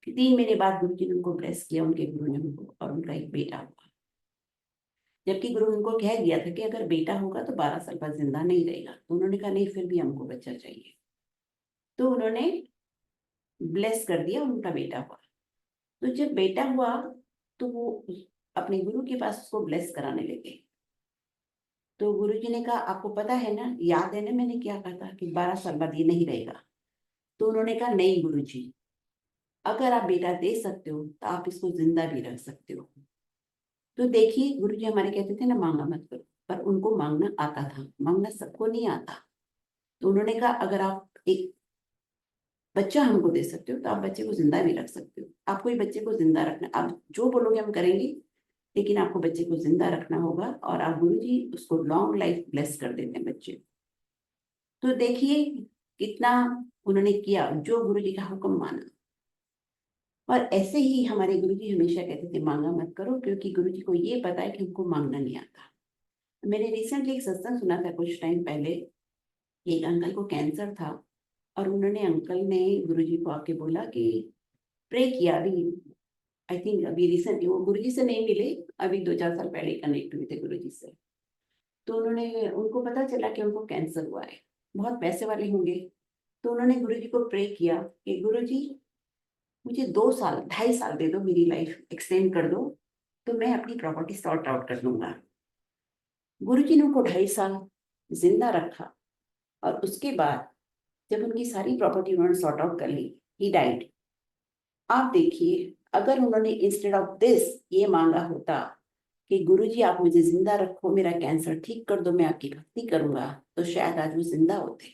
फिर 3 महीने बाद गुरु जी ने उनको ब्लेस किया, उनके गुरु ने उनको, और उनका एक बेटा हुआ। जबकि गुरु ने उनको कह दिया था कि अगर बेटा होगा तो 12 साल बाद जिंदा नहीं रहेगा। तो उन्होंने कहा नहीं, फिर भी हमको बच्चा चाहिए। तो उन्होंने ब्लेस कर दिया, उनका बेटा हुआ। तो जब बेटा हुआ तो वो अपने गुरु के पास उसको ब्लेस कराने लगे। तो गुरु जी ने कहा, आपको पता है ना, याद है ना मैंने क्या कहा था कि 12 साल बाद ये नहीं रहेगा। तो उन्होंने कहा, नहीं गुरु जी, अगर आप बेटा दे सकते हो तो आप इसको जिंदा भी रख सकते हो। तो देखिए, गुरु जी हमारे कहते थे ना, मांगा मत करो, पर उनको मांगना आता था, मांगना सबको नहीं आता। तो उन्होंने कहा, अगर आप एक बच्चा हमको दे सकते हो तो आप बच्चे को जिंदा भी रख सकते हो। आपको ही बच्चे को जिंदा रखना, आप जो बोलोगे हम करेंगे, लेकिन आपको बच्चे को जिंदा रखना होगा। और आप गुरु जी उसको लॉन्ग लाइफ ब्लेस कर देते हैं बच्चे। तो देखिए कितना उन्होंने किया, जो गुरु जी का हुक्म माना। और ऐसे ही हमारे गुरु जी हमेशा कहते थे, मांगा मत करो, क्योंकि गुरु जी को ये पता है कि हमको मांगना नहीं आता। मैंने रिसेंटली एक सत्संग सुना था कुछ टाइम पहले, एक अंकल को कैंसर था, और उन्होंने अंकल ने गुरुजी को आके बोला कि प्रे किया। अभी आई थिंक अभी रिसेंटली वो गुरुजी से नहीं मिले, अभी 2-4 साल पहले कनेक्ट हुए थे गुरुजी से। तो उन्होंने, उनको पता चला कि उनको कैंसर हुआ है, बहुत पैसे वाले होंगे। तो उन्होंने गुरुजी को प्रे किया कि गुरुजी मुझे 2 साल 2.5 साल दे दो, मेरी लाइफ एक्सटेंड कर दो, तो मैं अपनी प्रॉपर्टी सॉर्ट आउट कर लूंगा। गुरुजी ने उनको 2.5 साल जिंदा रखा, और उसके बाद जब उनकी सारी प्रॉपर्टी उन्होंने सॉर्ट आउट कर ली, ही डाइड। आप देखिए, अगर उन्होंने इंस्टेड ऑफ दिस ये मांगा होता कि गुरुजी आप मुझे जिंदा रखो, मेरा कैंसर ठीक कर दो, मैं आपकी भक्ति करूंगा, तो शायद आज वो जिंदा होते।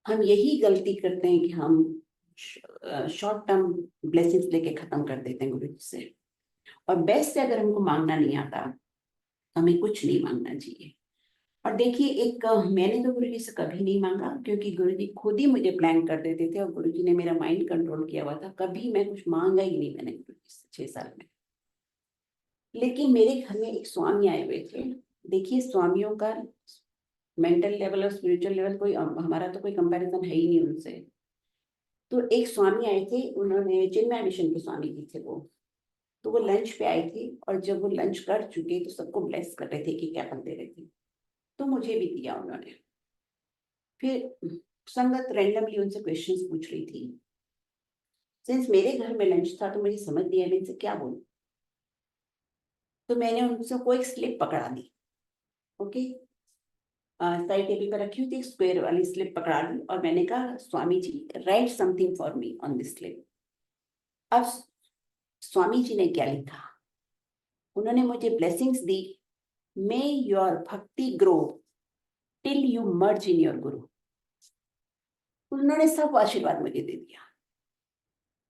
हम यही गलती करते हैं कि हम शॉर्ट टर्म ब्लेसिंग्स लेके खत्म कर देते हैं गुरुजी से। और बेस्ट है, अगर हमको मांगना नहीं आता, हमें कुछ नहीं मांगना चाहिए। और देखिए, एक मैंने तो गुरुजी से कभी नहीं मांगा, क्योंकि गुरुजी खुद ही मुझे प्लान कर देते थे, और गुरुजी ने मेरा माइंड कंट्रोल किया हुआ था। कभी मैं कुछ मांगा ही नहीं मैंने गुरुजी से 6 साल में। लेकिन मेरे घर में एक स्वामी आए हुए थे। देखिए, स्वामियों का मेंटल लेवल और स्पिरिचुअल लेवल कोई, हमारा तो कोई कंपैरिजन है ही नहीं उनसे। तो एक स्वामी आए थे, उन्होंने चिन्मय मिशन के स्वामी जी थे वो। तो वो लंच पे आए थे, और जब वो लंच कर चुके तो सबको ब्लेस कर रहे थे कि ज्ञापन दे रहे थे, तो मुझे भी दिया उन्होंने। फिर संगत रैंडमली उनसे क्वेश्चंस पूछ रही थी। सिंस मेरे घर में लंच था तो मुझे समझ नहीं आया मैं इनसे क्या बोलूं। तो मैंने उनसे कोई स्लिप पकड़ा दी, ओके, साइड टेबल पर रखी हुई थी, स्क्वायर वाली स्लिप पकड़ा ली, और मैंने कहा, Swami ji write something for me on this slip. अब स्वामी जी ने क्या लिखा, उन्होंने मुझे ब्लेसिंग्स दी, may your bhakti grow till you merge in your guru. उन्होंने सब आशीर्वाद मुझे दे दिया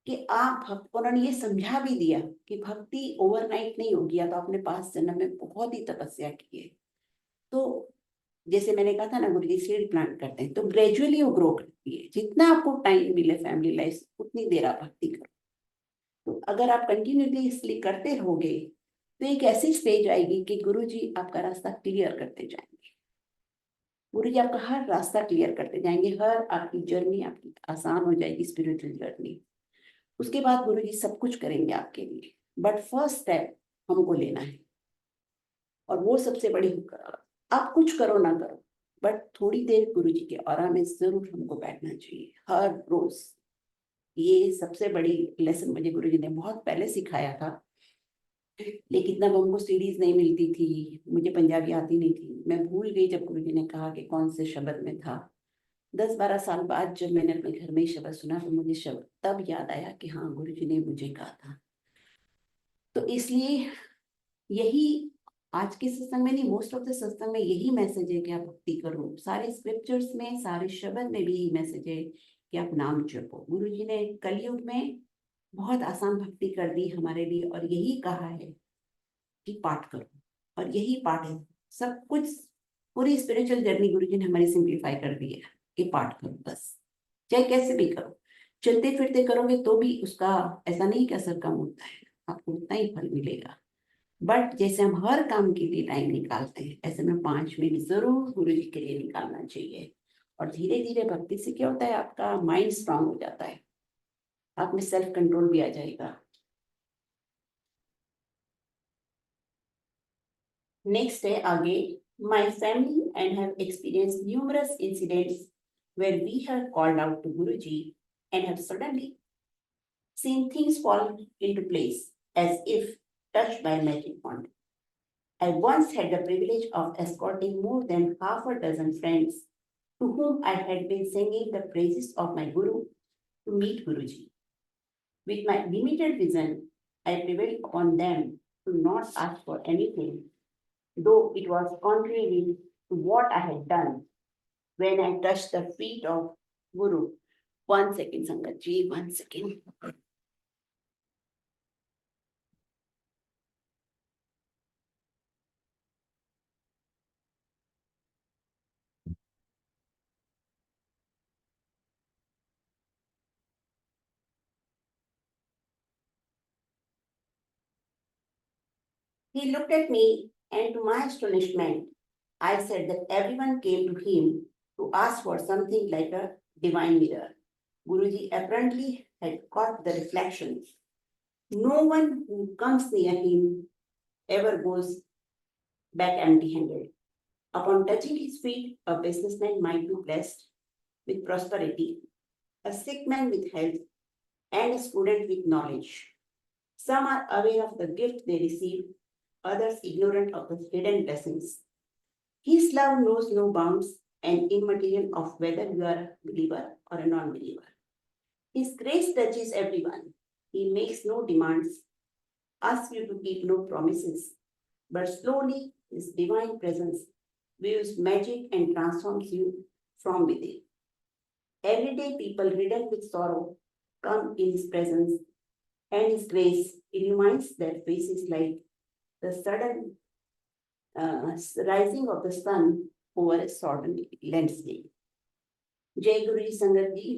कि आप उन्होंने ये समझा भी दिया कि भक्ति ओवरनाइट नहीं होगी, या तो आपने 5 जन्म में बहुत ही तपस्या की है। तो जैसे मैंने कहा था ना, गुरुजी सीड प्लांट करते हैं, तो ग्रेजुअली वो ग्रो करती है। जितना आपको टाइम मिले फैमिली लाइफ, उतनी देर आप भक्ति करो। तो अगर आप कंटिन्यूसली करते रहोगे, तो एक ऐसी स्टेज आएगी कि गुरुजी आपका रास्ता क्लियर करते जाएंगे। गुरुजी आपका हर रास्ता क्लियर करते जाएंगे, हर आपकी जर्नी आपकी आसान हो जाएगी, स्पिरिचुअल जर्नी। उसके बाद गुरुजी सब कुछ करेंगे आपके लिए, बट फर्स्ट स्टेप हमको लेना है। और वो सबसे बड़ी, आप कुछ करो ना करो, बट थोड़ी देर गुरुजी के ऑरा में जरूर हमको बैठना चाहिए हर रोज। ये सबसे बड़ी लेसन मुझे गुरुजी ने बहुत पहले सिखाया था, लेकिन तब हमको सीरीज नहीं मिलती थी, मुझे पंजाबी आती नहीं थी, मैं भूल गई जब गुरुजी ने कहा कि कौन से शब्द में था। 10-12 साल बाद जब मैंने अपने घर में ही शब्द सुना, तो मुझे शब्द तब याद आया कि हाँ, गुरुजी ने मुझे कहा था। तो इसलिए यही आज के सत्संग में नहीं, मोस्ट ऑफ द सत्संग में यही मैसेज है कि आप भक्ति करो। सारे स्क्रिप्चर्स में, सारे शब्द में भी यही मैसेज है कि आप नाम जपो। गुरुजी ने कलयुग में बहुत आसान भक्ति कर दी हमारे लिए, और यही कहा है कि पाठ करो, और यही पाठ है सब कुछ। पूरी स्पिरिचुअल जर्नी गुरुजी ने हमारी सिंप्लीफाई कर दी है कि पाठ करो बस, चाहे कैसे भी करो। चलते फिरते करोगे तो भी उसका ऐसा नहीं कि असर कम होता है, आपको उतना ही फल मिलेगा। बट जैसे हम हर काम के लिए टाइम निकालते हैं, ऐसे में 5 मिनट जरूर गुरु जी के लिए निकालना चाहिए। और धीरे धीरे भक्ति से क्या होता है, आपका माइंड स्ट्रांग हो जाता है, आप में सेल्फ कंट्रोल भी आ जाएगा। नेक्स्ट है आगे, my family and have experience numerous incidents where we have called out to Guruji and have suddenly seen things fall into place as if touched by magic wand. I once had the privilege of escorting more than half a dozen friends to whom I had been singing the praises of my Guru to meet Guruji. With my limited vision, I prevailed upon them to not ask for anything, though it was contrary to what I had done when I touched the feet of Guru. 1 second, Sangat ji, 1 second. He looked at me, and to my astonishment, I said that everyone came to him to ask for something like a divine mirror. Guruji apparently had caught the reflection. No one who comes near him ever goes back empty handed. Upon touching his feet, a businessman might be blessed with prosperity, a sick man with health, and a student with knowledge. Some are aware of the gift they receive, others ignorant of the hidden blessings. His love knows no bounds and immaterial of whether you are a believer or a non-believer. His grace touches everyone. He makes no demands, asks you to keep no promises, but slowly his divine presence weaves magic and transforms you from within. Everyday people ridden with sorrow come in his presence, and his grace illumines their faces like the sudden rising of the sun over a sodden landscape. जय गुरु जी संगत जी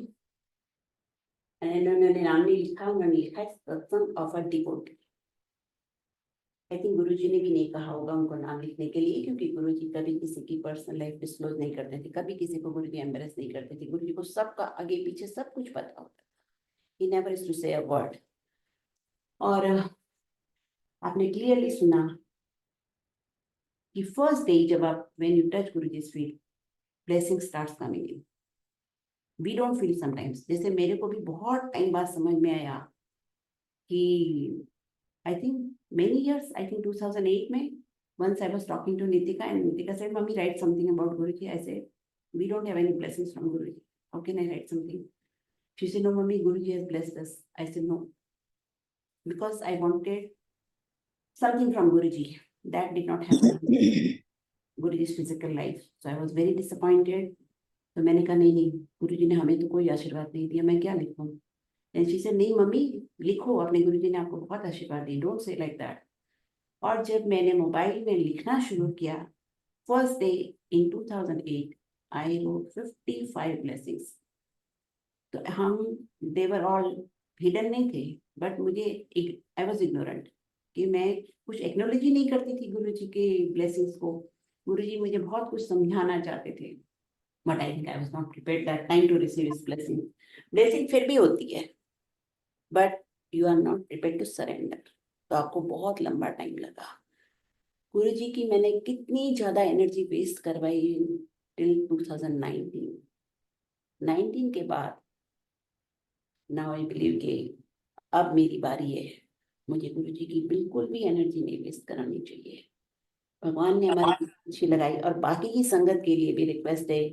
इन्होंने नाम नहीं लिखा उन्होंने लिखा है सत्संग of a devotee I think गुरु जी ने भी नहीं कहा होगा उनको नाम लिखने के लिए क्योंकि गुरु जी कभी किसी की पर्सनल लाइफ डिस्क्लोज नहीं करते थे कभी किसी को गुरु जी एम्बेरस नहीं करते थे गुरु जी को सबका आगे पीछे सब कुछ पता होता ही नेवर यूज्ड टू से अ वर्ड और आपने क्लियरली सुना कि फर्स्ट डे जब आप when you touch guru ji feet blessing starts coming in we don't feel sometimes जैसे मेरे को भी बहुत टाइम बाद समझ में आया कि I think many years I think 2008 में once I was talking to Nitika and Nitika said mommy write something about Guruji I said we don't have any blessings from Guruji how can I write something she said no mommy Guruji has blessed us I said no because I wanted something from Guruji that did not happen Guruji's physical life so I was very disappointed तो मैंने कहा नहीं नहीं गुरुजी ने हमें तो कोई आशीर्वाद नहीं दिया मैं क्या लिखूं एंड शी सेड नहीं मम्मी लिखो अपने गुरुजी ने आपको बहुत आशीर्वाद दी डोंट से लाइक दैट और जब मैंने मोबाइल में लिखना शुरू किया first day in 2008 I wrote 55 blessings तो हम देवर ऑल हिडन नहीं थे बट मुझे आई वाज इग्नोरेंट कि मैं कुछ एक्नोलॉजी नहीं करती थी गुरुजी के ब्लेसिंग्स को गुरुजी मुझे बहुत कुछ समझाना चाहते थे but I think I was not prepared that time to receive his blessing. Blessing फिर भी होती है, but you are not prepared to surrender. तो आपको बहुत लंबा टाइम लगा। गुरुजी की मैंने कितनी ज़्यादा एनर्जी वेस्ट करवाई till 2019. 19 के बाद now I believe कि अब मेरी बारी है। मुझे गुरुजी की बिल्कुल भी एनर्जी नहीं वेस्ट करानी चाहिए। भगवान ने हमारी अच्छी लगाई और बाकी की संगत के लिए भी रिक्वेस्ट है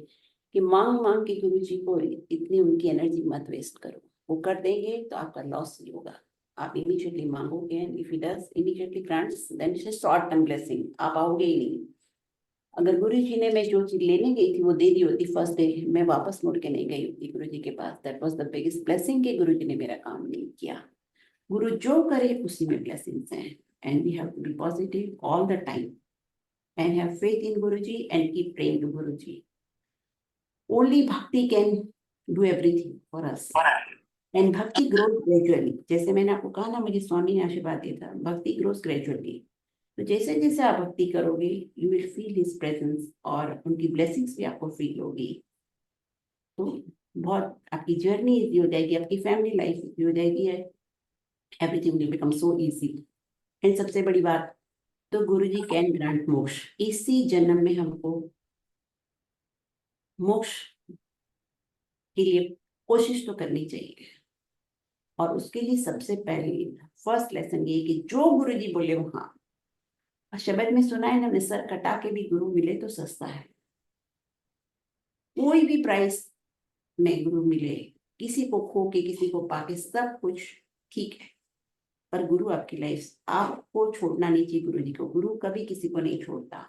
कि मांग मांग के गुरु जी को इतनी उनकी एनर्जी मत वेस्ट करो वो कर देंगे तो आपका लॉस नहीं होगा आप इमीडिएटली मांगोगे if he does immediately grants then it's a short term blessing आप आओगे ही नहीं अगर गुरु जी ने मैं जो चीज लेने गई थी वो दे दी होती फर्स्ट डे मैं वापस मुड़ के नहीं गई होती गुरु जी के पास that was the biggest blessing कि गुरु जी ने मेरा काम नहीं किया गुरु जो करे उसी में ब्लेसिंग्स हैं and we have to be positive all the time and have faith in Guruji and keep praying to Guruji. Only Bhakti can do everything for us. And Bhakti grows gradually. जैसे मैंने आपको कहा ना मुझे स्वामी ने आशीर्वाद दिया था भक्ति grows gradually. तो जैसे जैसे आप भक्ति करोगे you will feel his presence और उनकी blessings भी आपको feel होगी तो बहुत आपकी जर्नी इजी हो जाएगी आपकी फैमिली लाइफ इजी हो जाएगी है everything will become so easy. And सबसे बड़ी बात तो गुरुजी कैन ग्रांट मोक्ष इसी जन्म में हमको मोक्ष के लिए कोशिश तो करनी चाहिए और उसके लिए सबसे पहले फर्स्ट लेसन ये कि जो गुरुजी बोले वहां, शब्द में सुना है ना, निसर कटा के भी गुरु मिले तो सस्ता है। कोई भी प्राइस में गुरु मिले, किसी को खो के किसी को पाके, सब कुछ ठीक है, पर गुरु आपकी लाइफ, आपको छोड़ना नहीं चाहिए गुरु जी को। गुरु कभी किसी को नहीं छोड़ता।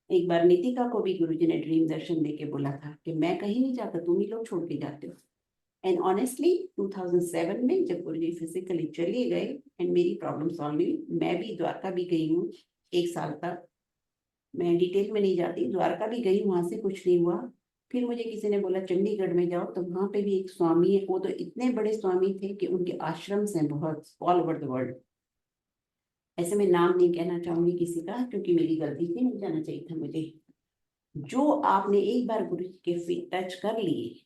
एक बार नीतिका को भी गुरु जी ने ड्रीम दर्शन देके बोला था कि मैं कहीं नहीं जाता, तुम ही लोग छोड़ के जाते हो। एंड ऑनेस्टली 2007 में जब गुरु जी फिजिकली चले गए एंड मेरी प्रॉब्लम सॉल्व हुई, मैं भी द्वारका भी गई हूँ 1 साल तक। मैं डिटेल में नहीं जाती, द्वारका भी गई, वहां से कुछ नहीं हुआ। फिर मुझे किसी ने बोला चंडीगढ़ में जाओ, तो वहां पे भी एक स्वामी है, वो तो इतने बड़े स्वामी थे कि उनके आश्रम हैं बहुत ऑल ओवर द वर्ल्ड। ऐसे मैं नाम नहीं कहना चाहूंगी किसी का, क्योंकि मेरी गलती थी, नहीं जाना चाहिए था मुझे। जो आपने एक बार गुरु जी के फीट टच कर लिए,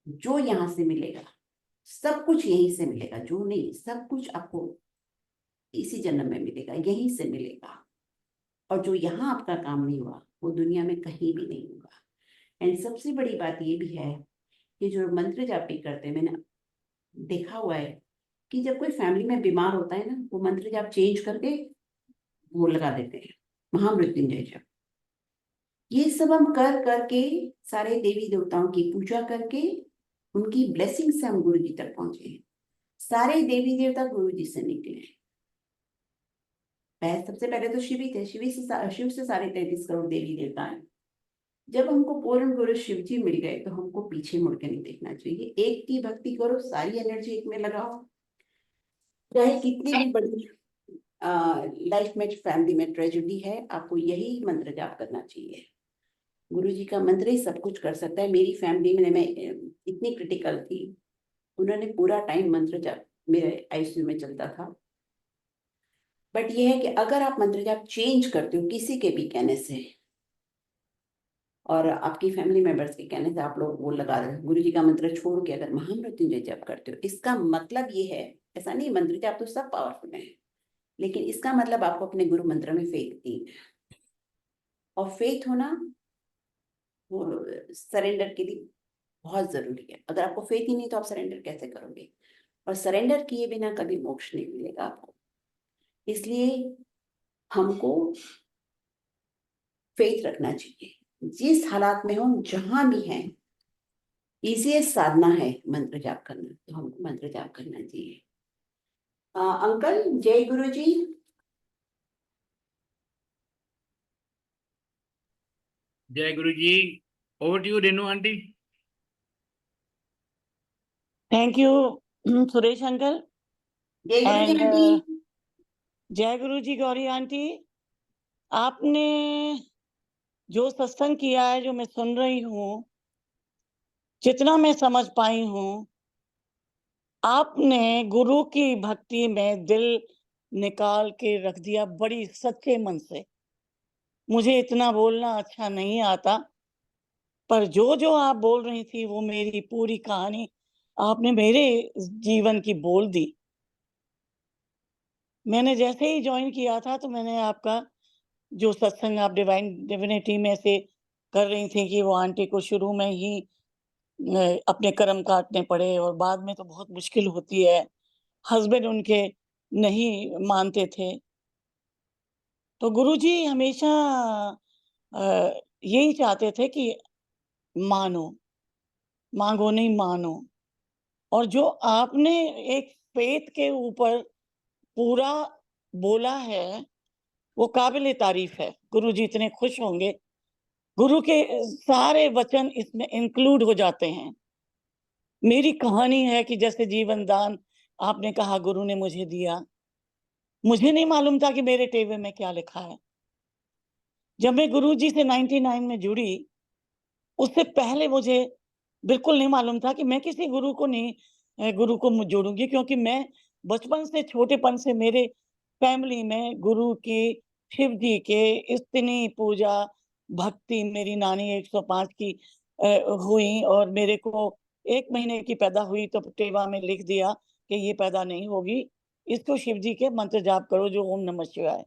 जो यहाँ से मिलेगा सब कुछ यहीं से मिलेगा, जो नहीं सब कुछ आपको इसी जन्म में मिलेगा, यहीं से मिलेगा। और जो यहाँ आपका काम नहीं हुआ वो दुनिया में कहीं भी नहीं होगा। एंड सबसे बड़ी बात ये भी है कि जो मंत्र जापी करते हैं, मैंने देखा हुआ है कि जब कोई फैमिली में बीमार होता है ना, वो मंत्र जाप चेंज करके वो लगा देते हैं, महामृत्युंजय जाप। ये सब हम कर करके, सारे देवी देवताओं की पूजा करके, उनकी ब्लेसिंग से हम गुरु जी तक पहुंचे हैं। सारे देवी देवता गुरु जी से निकले। सबसे पहले तो शिव ही थे, शिव से सारे 33 करोड़ देवी देवता हैं। जब हमको पूर्ण गुरु शिव जी मिल गए तो हमको पीछे मुड़ के नहीं देखना चाहिए। एक की भक्ति करो, सारी एनर्जी एक में लगाओ। चाहे कितनी भी बड़ी लाइफ में, फैमिली में ट्रेजेडी है, आपको यही मंत्र जाप करना चाहिए। गुरु जी का मंत्र ही सब कुछ कर सकता है। मेरी फैमिली में मैं इतनी क्रिटिकल थी, उन्होंने पूरा टाइम मंत्र जाप मेरे आईसीयू में चलता था। बट ये है कि अगर आप मंत्र जाप चेंज करते हो किसी के भी कहने से, और आपकी फैमिली मेंबर्स के कहने से आप लोग वो लगा रहे हो, गुरु जी का मंत्र छोड़ के अगर महामृत्युंजय जाप करते हो, इसका मतलब ये है, ऐसा नहीं मंत्र जाप तो सब पावरफुल है, लेकिन इसका मतलब आपको अपने गुरु मंत्र में फेथ दी। और फेथ होना वो सरेंडर के लिए बहुत जरूरी है। अगर आपको फेथ ही नहीं तो आप सरेंडर कैसे करोगे? और सरेंडर किए बिना कभी मोक्ष नहीं मिलेगा आपको। इसलिए हमको फेथ रखना चाहिए, जिस हालात में हो, जहां भी हैं। इजीएस्ट साधना है मंत्र जाप करना, तो हमको मंत्र जाप करना चाहिए। अंकल जय गुरु जी। जय guru ji. Over to you Renu aunty. Thank you Suresh uncle. जय गुरु जी एंड आंटी। जय गुरु जी गौरी आंटी। आपने जो सत्संग किया है, जो मैं सुन रही हूँ, जितना मैं समझ पाई हूँ, आपने गुरु की भक्ति में दिल निकाल के रख दिया बड़ी सच्चे मन से। मुझे इतना बोलना अच्छा नहीं आता, पर जो जो आप बोल रही थी वो मेरी पूरी कहानी आपने मेरे जीवन की बोल दी। मैंने जैसे ही ज्वाइन किया था तो मैंने आपका जो सत्संग आप डिविनिटी में से कर रही थी कि वो आंटी को शुरू में ही अपने कर्म काटने पड़े और बाद में तो बहुत मुश्किल होती है, हस्बैंड उनके नहीं मानते थे। तो गुरुजी हमेशा यही चाहते थे कि मानो, मांगो नहीं मानो। और जो आपने एक फेथ के ऊपर पूरा बोला है वो काबिल तारीफ है। गुरुजी इतने खुश होंगे। गुरु के सारे वचन इसमें इंक्लूड हो जाते हैं। मेरी कहानी है कि जैसे जीवन दान आपने कहा गुरु ने मुझे दिया, मुझे नहीं मालूम था कि मेरे टेबल में क्या लिखा है। जब मैं गुरु जी से 99 में जुड़ी, उससे पहले मुझे बिल्कुल नहीं मालूम था कि मैं किसी गुरु को नहीं गुरु को जोड़ूंगी, क्योंकि मैं बचपन से, छोटेपन से मेरे फैमिली में गुरु की, शिव जी के इतनी पूजा भक्ति, मेरी नानी 105 की हुई और मेरे को 1 महीने की पैदा हुई तो टेवा में लिख दिया कि ये पैदा नहीं होगी, इसको शिव जी के मंत्र जाप करो जो ओम नमः शिवाय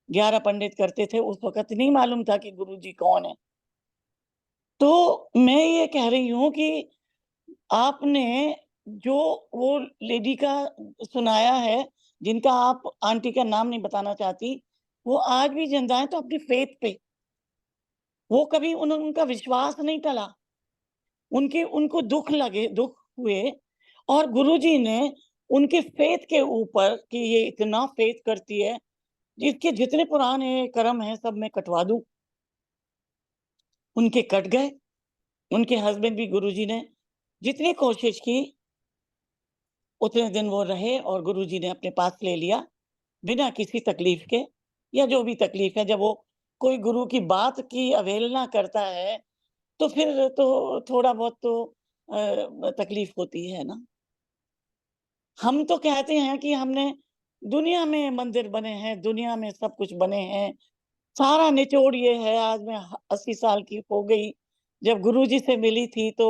11 पंडित करते थे। उस वक्त नहीं मालूम था कि गुरु जी कौन है। तो मैं ये कह रही हूँ कि आपने जो वो लेडी का सुनाया है, जिनका आप आंटी का नाम नहीं बताना चाहती, वो आज भी जिंदा है, तो अपनी फेथ पे वो कभी उनका विश्वास नहीं टला। उनको दुख हुए, और गुरुजी ने उनके फेथ के ऊपर कि ये इतना फेथ करती है, जिसके जितने पुराने कर्म हैं सब मैं कटवा दूं, उनके कट गए। उनके हस्बैंड भी गुरुजी ने जितनी कोशिश की उतने दिन वो रहे, और गुरुजी ने अपने पास ले लिया बिना किसी तकलीफ के, या जो भी तकलीफ है। जब वो कोई गुरु की बात की अवहेलना करता है, तो फिर तो थोड़ा बहुत तो तकलीफ होती है ना। हम तो कहते हैं कि हमने दुनिया में मंदिर बने हैं, दुनिया में सब कुछ बने हैं। सारा निचोड़ ये है, आज मैं 80 साल की हो गई। जब गुरुजी से मिली थी तो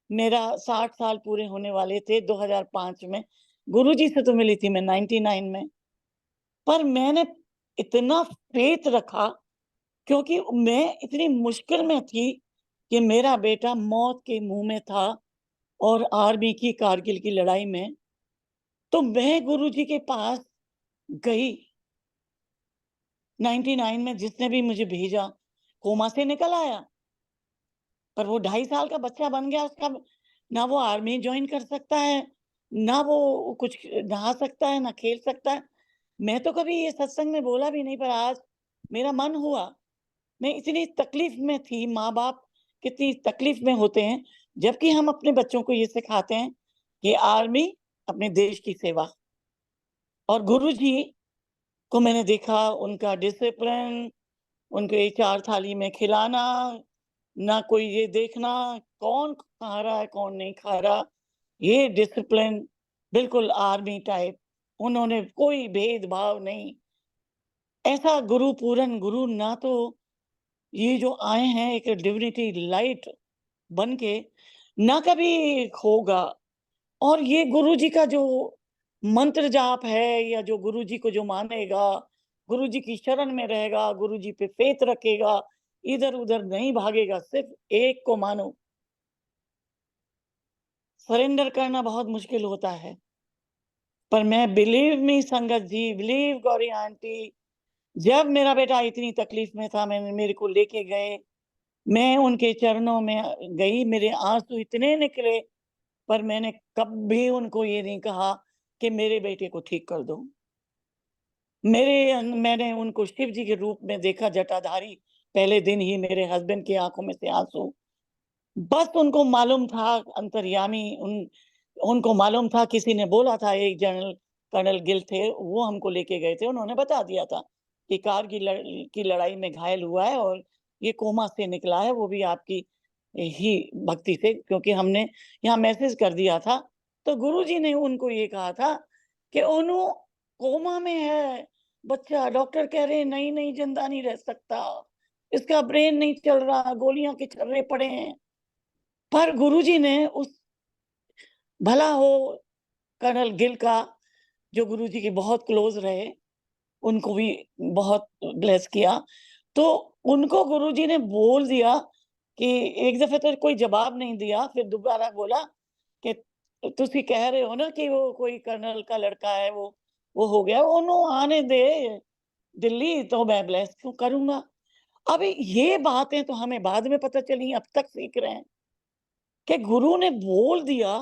मेरा 60 साल पूरे होने वाले थे 2005 में। गुरुजी से तो मिली थी मैं 99 में। पर मैंने इतना फेथ रखा, क्योंकि मैं इतनी मुश्किल में थी कि मेरा बेटा मौत के मुंह में था, और आर्मी की कारगिल की लड़ाई में। तो मैं गुरुजी के पास गई 99 में, जिसने भी मुझे भेजा कोमा से निकल आया। पर वो 2.5 साल का बच्चा बन गया, उसका ना वो आर्मी ज्वाइन कर सकता है, ना वो कुछ नहा सकता है, ना खेल सकता है। मैं तो कभी ये सत्संग में बोला भी नहीं, पर आज मेरा मन हुआ। मैं इतनी तकलीफ में थी, माँ बाप कितनी तकलीफ में होते हैं, जबकि हम अपने बच्चों को ये सिखाते हैं कि आर्मी अपने देश की सेवा। और गुरुजी को मैंने देखा, उनका डिसिप्लिन, उनके 4 थाली में खिलाना, ना कोई ये देखना कौन खा रहा है कौन नहीं खा रहा, ये डिसिप्लिन बिल्कुल आर्मी टाइप। उन्होंने कोई भेदभाव नहीं। ऐसा गुरु पूरन गुरु ना तो ये जो आए हैं एक डिविनिटी लाइट बन के, ना कभी होगा। और ये गुरुजी का जो मंत्र जाप है, या जो गुरुजी को जो मानेगा, गुरुजी की शरण में रहेगा, गुरुजी पे फेथ रखेगा, इधर उधर नहीं भागेगा, सिर्फ एक को मानो। सरेंडर करना बहुत मुश्किल होता है। पर मैं बिलीव मी संगत जी, बिलीव गौरी आंटी, जब मेरा बेटा इतनी तकलीफ में था, मैंने मेरे को लेके गए, मैं उनके चरणों में गई, मेरे आंसू इतने निकले, पर मैंने कभी उनको ये नहीं कहा कि मेरे बेटे को ठीक कर दो। मैंने उनको शिव जी के रूप में देखा, जटाधारी। पहले दिन ही मेरे हस्बैंड की आंखों में से आंसू। बस उनको मालूम था, अंतर्यामी उनको मालूम था, किसी ने बोला था, एक जनरल कर्नल गिल थे, वो हमको लेके गए थे, उन्होंने बता दिया था कि की लड़ाई में घायल हुआ है, और ये कोमा से निकला है, वो भी आपकी ही भक्ति से, क्योंकि हमने यहाँ मैसेज कर दिया था। तो गुरुजी ने उनको ये कहा था कि उन्हों कोमा में है बच्चा, डॉक्टर कह रहे हैं नहीं नहीं जिंदा नहीं रह सकता, इसका ब्रेन नहीं चल रहा, गोलियां के छर्रे पड़े हैं। पर गुरुजी ने उस भला हो कर्नल गिल का, जो गुरुजी के बहुत क्लोज रहे, उनको भी बहुत ब्लेस किया। तो उनको गुरुजी ने बोल दिया कि एक दफे तो कोई जवाब नहीं दिया, फिर दोबारा बोला कि तुसी कह रहे हो ना कि वो कोई कर्नल का लड़का है, वो हो गया, उन्होंने आने दे दिल्ली तो मैं ब्लेस क्यों करूंगा। अब ये बातें तो हमें बाद में पता चली, अब तक सीख रहे हैं कि गुरु ने बोल दिया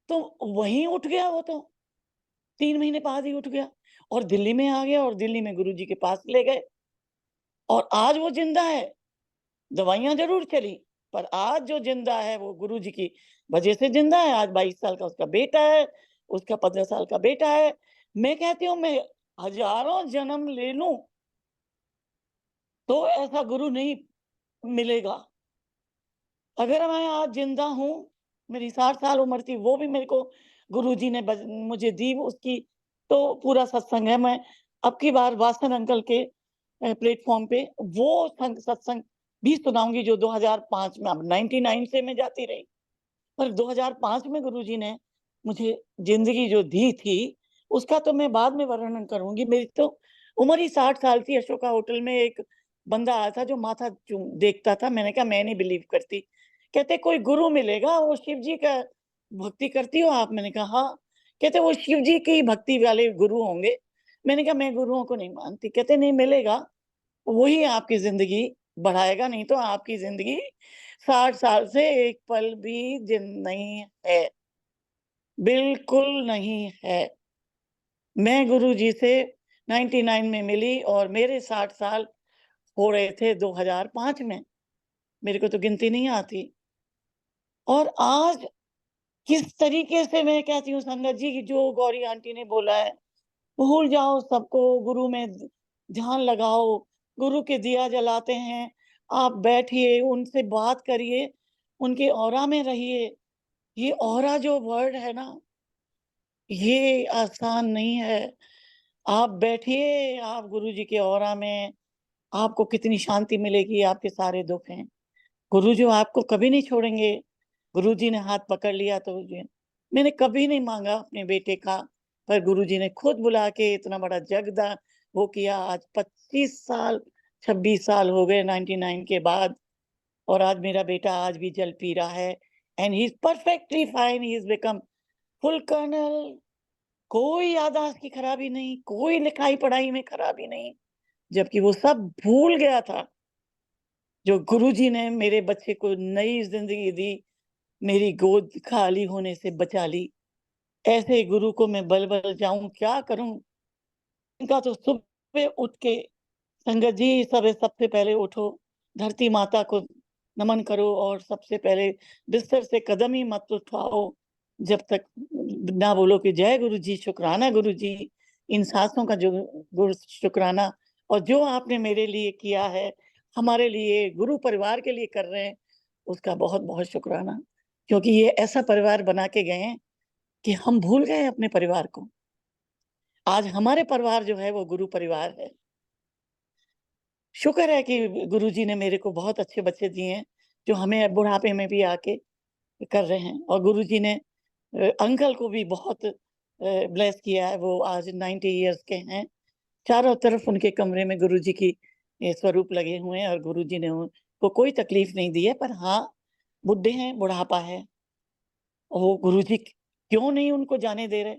तो वहीं उठ गया। वो तो 3 महीने बाद ही उठ गया, और दिल्ली में आ गया, और दिल्ली में गुरुजी के पास ले गए, और आज वो जिंदा है। दवाइयां जरूर चली, पर आज जो जिंदा है वो गुरुजी की वजह से जिंदा है। आज 22 साल का उसका बेटा है, उसका 15 साल का बेटा है। मैं कहती हूँ, मैं हजारों जन्म ले लूं तो ऐसा गुरु नहीं मिलेगा। अगर मैं आज जिंदा हूँ, मेरी 60 साल उम्र थी, वो भी मेरे को गुरुजी ने मुझे दी उसकी, तो पूरा सत्संग है। मैं अब की बार वासन अंकल के प्लेटफॉर्म पे वो सत्संग भी सुनाऊंगी, जो 2005 में, अब 99 से मैं जाती रही, पर 2005 में गुरुजी ने मुझे जिंदगी जो दी थी, उसका तो मैं बाद में वर्णन करूंगी। मेरी तो उम्र ही 60 साल थी। अशोका होटल में एक बंदा आया था जो माथा देखता था। मैंने कहा मैं नहीं बिलीव करती। कहते कोई गुरु मिलेगा, वो शिव जी का भक्ति करती हो आप? मैंने कहा हाँ। कहते वो शिव जी की भक्ति वाले गुरु होंगे। मैंने कहा मैं गुरुओं को नहीं मानती। कहते नहीं मिलेगा, वही आपकी जिंदगी बढ़ाएगा, नहीं तो आपकी जिंदगी 60 साल से एक पल भी जिन नहीं है, बिल्कुल नहीं है। मैं गुरुजी से 99 में मिली और मेरे 60 साल हो रहे थे 2005 में। मेरे को तो गिनती नहीं आती। और आज किस तरीके से मैं कहती हूँ संगत जी की जो गौरी आंटी ने बोला है, भूल जाओ सबको, गुरु में ध्यान लगाओ, गुरु के दिया जलाते हैं, आप बैठिए, उनसे बात करिए, उनके ऑरा में रहिए। ये ऑरा जो वर्ड है ना, ये आसान नहीं है। आप बैठिए, आप गुरु जी के ऑरा में, आपको कितनी शांति मिलेगी, आपके सारे दुख हैं। गुरु जी आपको कभी नहीं छोड़ेंगे। गुरु जी ने हाथ पकड़ लिया तो मैंने कभी नहीं मांगा अपने बेटे का, पर गुरु जी ने खुद बुला के इतना बड़ा जगदा वो किया। आज 25 साल 26 साल हो गए 99 के बाद, और आज मेरा बेटा आज भी जल पी रहा है and he is perfectly fine. He is become full colonel. कोई याददाश्त की खराबी नहीं, कोई लिखाई पढ़ाई में खराबी नहीं, जबकि वो सब भूल गया था। जो गुरुजी ने मेरे बच्चे को नई जिंदगी दी, मेरी गोद खाली होने से बचा ली, ऐसे गुरु को मैं बल बल जाऊं, क्या करूं? इनका तो सुबह उठ के संगत जी सबसे पहले उठो, धरती माता को नमन करो और सबसे पहले बिस्तर से कदम ही मत उठाओ जब तक ना बोलो कि जय गुरु जी, शुक्राना गुरु जी। इन सांसों का जो गुरु शुक्राना, और जो आपने मेरे लिए किया है, हमारे लिए, गुरु परिवार के लिए कर रहे हैं, उसका बहुत बहुत शुक्राना। क्योंकि ये ऐसा परिवार बना के गए हैं कि हम भूल गए अपने परिवार को। आज हमारे परिवार जो है वो गुरु परिवार है। शुक्र है कि गुरुजी ने मेरे को बहुत अच्छे बच्चे दिए हैं, जो हमें बुढ़ापे में भी आके कर रहे हैं। और गुरुजी ने अंकल को भी बहुत ब्लेस किया है। वो आज 90 इयर्स के हैं। चारों तरफ उनके कमरे में गुरुजी की स्वरूप लगे हुए हैं, और गुरुजी ने उनको कोई तकलीफ नहीं दी है। पर हाँ, बुढ़े हैं, बुढ़ापा है, और वो गुरुजी क्यों नहीं उनको जाने दे रहे?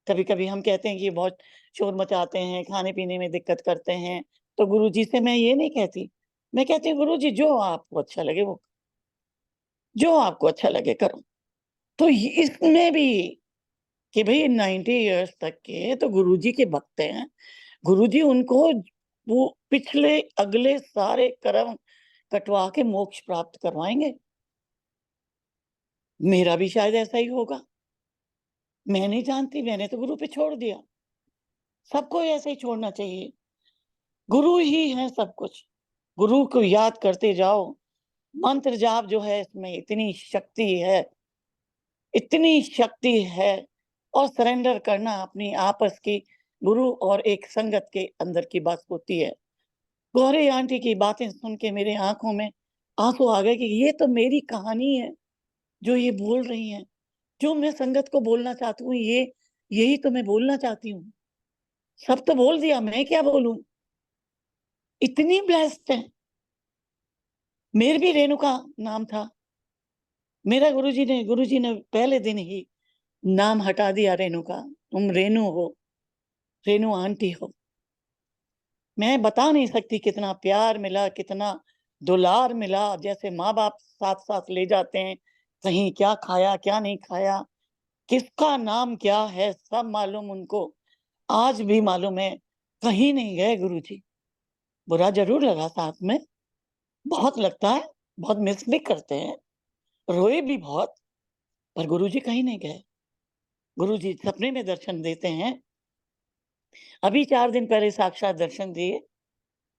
कभी कभी हम कहते हैं कि ये बहुत शोर मचाते हैं, खाने पीने में दिक्कत करते हैं, तो गुरुजी से मैं ये नहीं कहती। मैं कहती हूँ गुरुजी जो आपको अच्छा लगे वो, जो आपको अच्छा लगे करो। तो इसमें भी कि भाई 90 इयर्स तक के तो गुरुजी के भक्त हैं, गुरुजी उनको वो पिछले अगले सारे कर्म कटवा के मोक्ष प्राप्त करवाएंगे। मेरा भी शायद ऐसा ही होगा, मैं नहीं जानती, मैंने तो गुरु पे छोड़ दिया। सबको ऐसे ही छोड़ना चाहिए। गुरु ही है सब कुछ। गुरु को याद करते जाओ। मंत्र जाप जो है, इसमें इतनी शक्ति है, इतनी शक्ति है। और सरेंडर करना अपनी आपस की गुरु और एक संगत के अंदर की बात होती है। गौरी आंटी की बातें सुन के मेरे आंखों में आंसू आ गए कि ये तो मेरी कहानी है जो ये बोल रही हैं। जो मैं संगत को बोलना चाहती हूँ, यही तो मैं बोलना चाहती हूँ। सब तो बोल दिया, मैं क्या बोलूं? इतनी ब्लेस्ड है। मेरे भी रेणुका नाम था। मेरा गुरुजी ने पहले दिन ही नाम हटा दिया रेणुका। तुम रेणु हो, रेणु आंटी हो। मैं बता नहीं सकती कितना प्यार मिला, कितना दुलार मिला। जैसे माँ बाप साथ साथ ले जाते हैं, कहीं क्या खाया क्या नहीं खाया, किसका नाम क्या है, सब मालूम उनको। आज भी मालूम है। कहीं नहीं गए गुरुजी। बुरा जरूर लगा साथ में, बहुत लगता है, बहुत मिस भी करते हैं, रोए भी बहुत, पर गुरुजी कहीं नहीं गए। गुरुजी सपने में दर्शन देते हैं। अभी 4 दिन पहले साक्षात दर्शन दिए,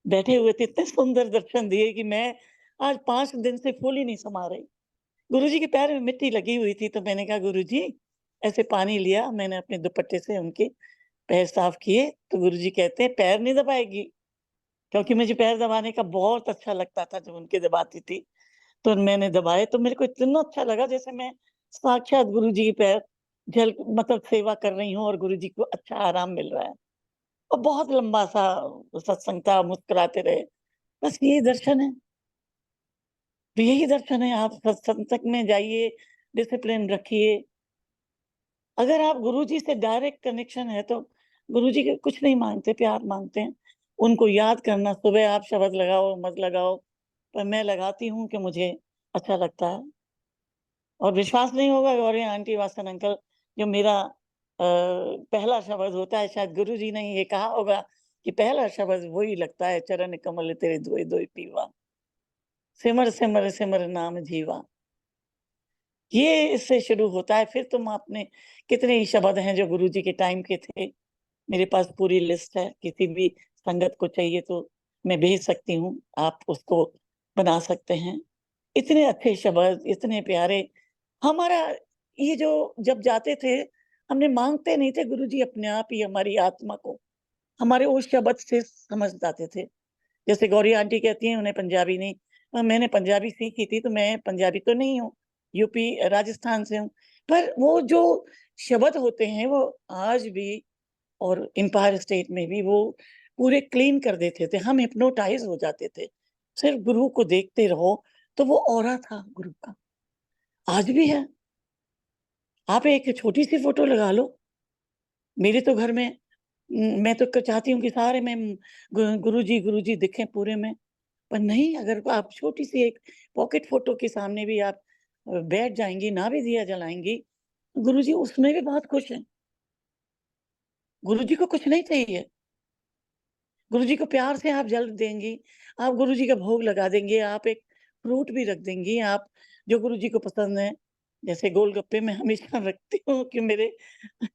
बैठे हुए थे, इतने सुंदर दर्शन दिए कि मैं आज 5 दिन से फूल ही नहीं समा रही। गुरुजी के पैर में मिट्टी लगी हुई थी, तो मैंने कहा गुरुजी, ऐसे पानी लिया, मैंने अपने दुपट्टे से उनके पैर साफ किए, तो गुरुजी कहते हैं पैर नहीं दबाएगी, क्योंकि मुझे पैर दबाने का बहुत अच्छा लगता था जब उनके दबाती थी। तो मैंने दबाए, तो मेरे को इतना अच्छा लगा जैसे मैं साक्षात गुरुजी के पैर झल मतलब सेवा कर रही हूँ और गुरुजी को अच्छा आराम मिल रहा है। और बहुत लंबा सा सत्संग था, मुस्कुराते रहे। बस यही दर्शन है। तो यही दर्शन है। आप सत्संग में जाइए, डिसिप्लिन रखिए। अगर आप गुरुजी से डायरेक्ट कनेक्शन है तो गुरुजी के कुछ नहीं मांगते, प्यार मांगते हैं। उनको याद करना, सुबह आप शब्द लगाओ, मत लगाओ, पर मैं लगाती हूँ कि मुझे अच्छा लगता है। और विश्वास नहीं होगा गौरी आंटी, वासन अंकल, जो मेरा पहला शब्द होता है, शायद गुरुजी ने ये कहा होगा कि पहला शब्द वही लगता है, चरण कमल तेरे धोए धोए पीवा, सिमर सिमर सिमर नाम जीवा। ये इससे शुरू होता है। फिर तुम अपने कितने ही शब्द हैं जो गुरुजी के टाइम के थे, मेरे पास पूरी लिस्ट है। किसी भी संगत को चाहिए तो मैं भेज सकती हूँ, आप उसको बना सकते हैं। इतने अच्छे शब्द, इतने प्यारे। हमारा ये जो जब जाते थे, हमने मांगते नहीं थे, गुरुजी अपने आप ही हमारी आत्मा को हमारे उस शब्द से समझ जाते थे। जैसे गौरी आंटी कहती हैं उन्हें पंजाबी नहीं, मैंने पंजाबी सीखी थी, तो मैं पंजाबी तो नहीं हूँ, यूपी राजस्थान से हूँ, पर वो जो शब्द होते हैं वो आज भी, और एम्पायर स्टेट में भी, वो पूरे क्लीन कर देते थे। हम हिप्नोटाइज हो जाते थे, सिर्फ गुरु को देखते रहो तो वो ऑरा था गुरु का, आज भी है। आप एक छोटी सी फोटो लगा लो, मेरे तो घर में मैं तो चाहती हूँ कि सारे में गुरुजी दिखें पूरे में, पर नहीं। अगर आप छोटी सी एक पॉकेट फोटो के सामने भी आप बैठ जाएंगी, ना भी दिया जलाएंगी, गुरुजी उसमें भी बहुत खुश हैं। गुरुजी को कुछ नहीं चाहिए, गुरुजी को प्यार से आप जल देंगी, आप गुरुजी का भोग लगा देंगे, आप एक फ्रूट भी रख देंगी, आप जो गुरुजी को पसंद है। जैसे गोलगप्पे मैं हमेशा रखती हूँ कि मेरे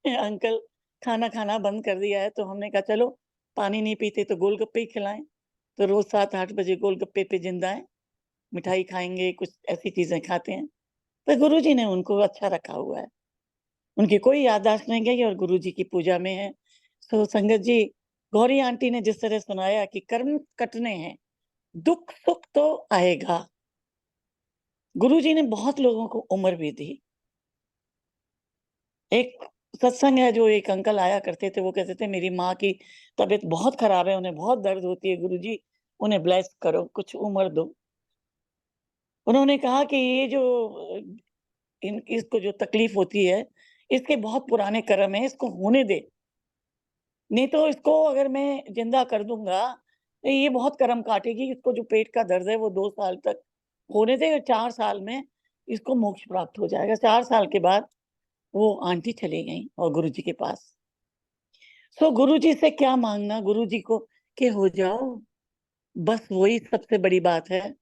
अंकल खाना खाना बंद कर दिया है, तो हमने कहा चलो पानी नहीं पीते तो गोलगप्पे ही खिलाएं। तो रोज 7-8 बजे गोलगप्पे पे जिंदा है, मिठाई खाएंगे, कुछ ऐसी चीजें खाते हैं। पर गुरुजी ने उनको अच्छा रखा हुआ है, उनकी कोई याददाश्त नहीं गई और गुरुजी की पूजा में है। तो संगत जी, गौरी आंटी ने जिस तरह सुनाया कि कर्म कटने हैं, दुख सुख तो आएगा। गुरुजी ने बहुत लोगों को उम्र भी दी। एक सत्संग है, जो एक अंकल आया करते थे, वो कहते थे मेरी माँ की तबीयत बहुत खराब है, उन्हें बहुत दर्द होती है, गुरुजी उन्हें ब्लेस करो, कुछ उम्र दो। उन्होंने कहा कि ये जो इसको जो तकलीफ होती है, इसके बहुत पुराने कर्म है, इसको होने दे, नहीं तो इसको अगर मैं जिंदा कर दूंगा तो ये बहुत कर्म काटेगी। इसको जो पेट का दर्द है वो 2 साल तक होने दे, और 4 साल में इसको मोक्ष प्राप्त हो जाएगा। 4 साल के बाद वो आंटी चली गई और गुरुजी के पास। सो गुरुजी से क्या मांगना, गुरुजी को के हो जाओ, बस वही सबसे बड़ी बात है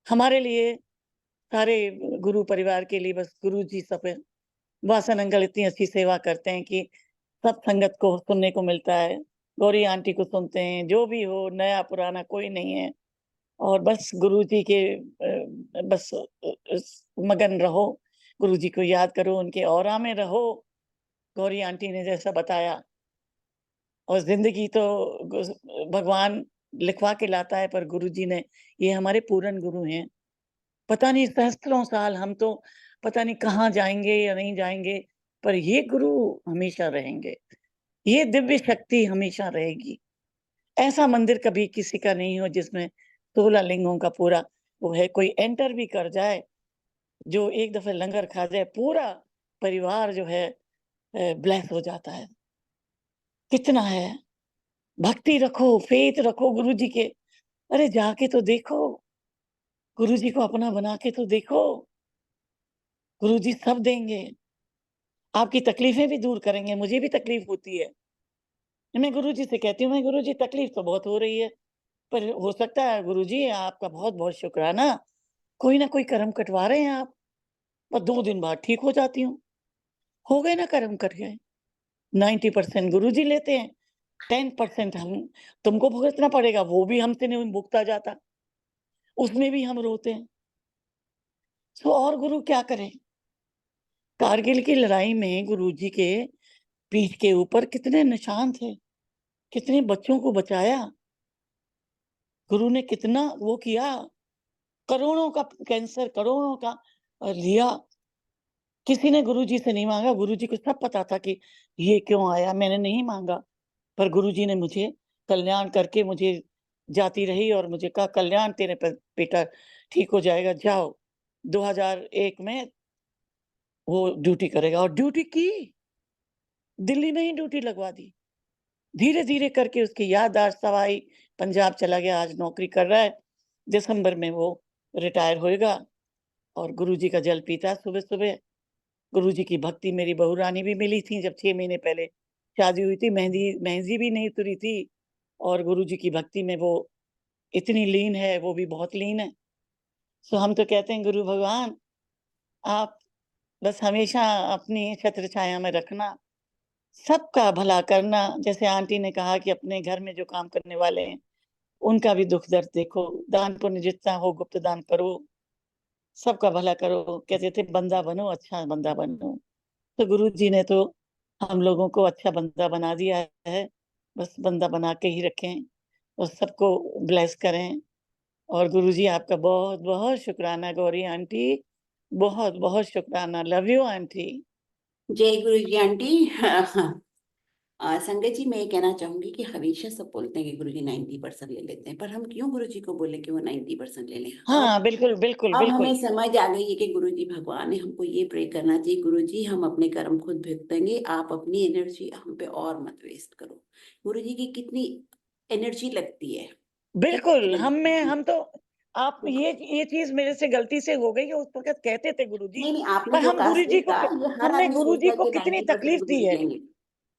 हमारे लिए, सारे गुरु परिवार के लिए। बस गुरुजी सब है। वासन अंकल इतनी अच्छी सेवा करते हैं कि सब संगत को सुनने को मिलता है, गौरी आंटी को सुनते हैं, जो भी हो, नया पुराना कोई नहीं है। और बस गुरुजी के बस मगन रहो, गुरुजी को याद करो, उनके औरा में रहो, गौरी आंटी ने जैसा बताया। और जिंदगी तो भगवान लिखवा के लाता है, पर गुरुजी ने, ये हमारे पूरन गुरु हैं। पता नहीं सहस्त्रों साल हम तो पता नहीं कहाँ जाएंगे या नहीं जाएंगे, पर ये गुरु हमेशा रहेंगे, ये दिव्य शक्ति हमेशा रहेगी। ऐसा मंदिर कभी किसी का नहीं हो जिसमें 16 लिंगों का पूरा वो है। कोई एंटर भी कर जाए, जो एक दफे लंगर खा जाए, पूरा परिवार जो है ब्लेस हो जाता है। कितना है, भक्ति रखो, फेथ रखो गुरुजी के। अरे जाके तो देखो, गुरुजी को अपना बना के तो देखो, गुरुजी सब देंगे, आपकी तकलीफें भी दूर करेंगे। मुझे भी तकलीफ होती है, मैं गुरुजी से कहती हूँ, मैं गुरुजी तकलीफ तो बहुत हो रही है, पर हो सकता है गुरुजी आपका बहुत बहुत शुक्राना, कोई ना कोई कर्म कटवा रहे हैं आप, और 2 दिन बाद ठीक हो जाती हूँ। हो गए ना कर्म कट गए। 90% गुरुजी लेते हैं, 10% हम तुमको भुगतना पड़ेगा, वो भी हमसे नहीं भुगता जाता, उसमें भी हम रोते हैं। तो और गुरु क्या करें। कारगिल की लड़ाई में गुरुजी के पीठ के ऊपर कितने निशान थे, कितने बच्चों को बचाया, गुरु ने कितना वो किया, करोड़ों का कैंसर, करोड़ों का लिया। किसी ने गुरुजी से नहीं मांगा, गुरुजी को सब पता था कि ये क्यों आया, मैंने नहीं मांगा, पर गुरुजी ने मुझे कल्याण करके मुझे जाती रही और मुझे कहा कल्याण तेरे बेटा ठीक हो जाएगा, जाओ। 2001 में वो ड्यूटी करेगा, और ड्यूटी की, दिल्ली में ही ड्यूटी लगवा दी। धीरे धीरे करके उसकी याददाश्त सब आई, पंजाब चला गया, आज नौकरी कर रहा है, दिसंबर में वो रिटायर होएगा। और गुरुजी का जल पीता सुबह सुबह। गुरुजी की भक्ति, मेरी बहू रानी भी मिली थी जब 6 महीने पहले शादी हुई थी, मेहंदी भी नहीं उतरी थी, और गुरुजी की भक्ति में वो इतनी लीन है, वो भी बहुत लीन है। सो हम तो कहते हैं, गुरु भगवान आप बस हमेशा अपनी छत्र छाया में रखना, सबका भला करना। जैसे आंटी ने कहा कि अपने घर में जो काम करने वाले हैं, उनका भी दुख दर्द देखो, दान पुण्य जितना हो गुप्त दान करो, सबका भला करो। कहते थे बंदा बनो, अच्छा बंदा बनो। तो गुरुजी ने तो हम लोगों को अच्छा बंदा बना दिया है, बस बंदा बना के ही रखें और सबको ब्लेस करें। और गुरुजी आपका बहुत बहुत शुक्राना गौरी आंटी, बहुत बहुत शुक्राना। Love you aunty. जय गुरु जी आंटी। संगत जी, मैं ये कहना चाहूंगी कि हमेशा सब बोलते हैं कि गुरु जी 90% ले लेते हैं, पर हम क्यों गुरु जी को बोले कि वो 90% ले लें। हाँ बिल्कुल बिल्कुल अब बिल्कुल। हमें समझ आ गई है कि गुरु जी भगवान है, हमको ये प्रे करना चाहिए, गुरु जी हम अपने कर्म खुद भुगतेंगे, आप अपनी एनर्जी हम पे और मत वेस्ट करो। गुरु जी की कितनी एनर्जी लगती है। बिल्कुल, नहीं हम तो, आप ये चीज़ मेरे से गलती से हो गई कि उस वक़्त कहते थे गुरुजी, नहीं, आपने पर जो हम कहा गुरुजी सही को कहा, ये हर हमने आदमी सोचता गुरुजी है को कि कितनी 90% तकलीफ गुरु दी जी है। लेंगे।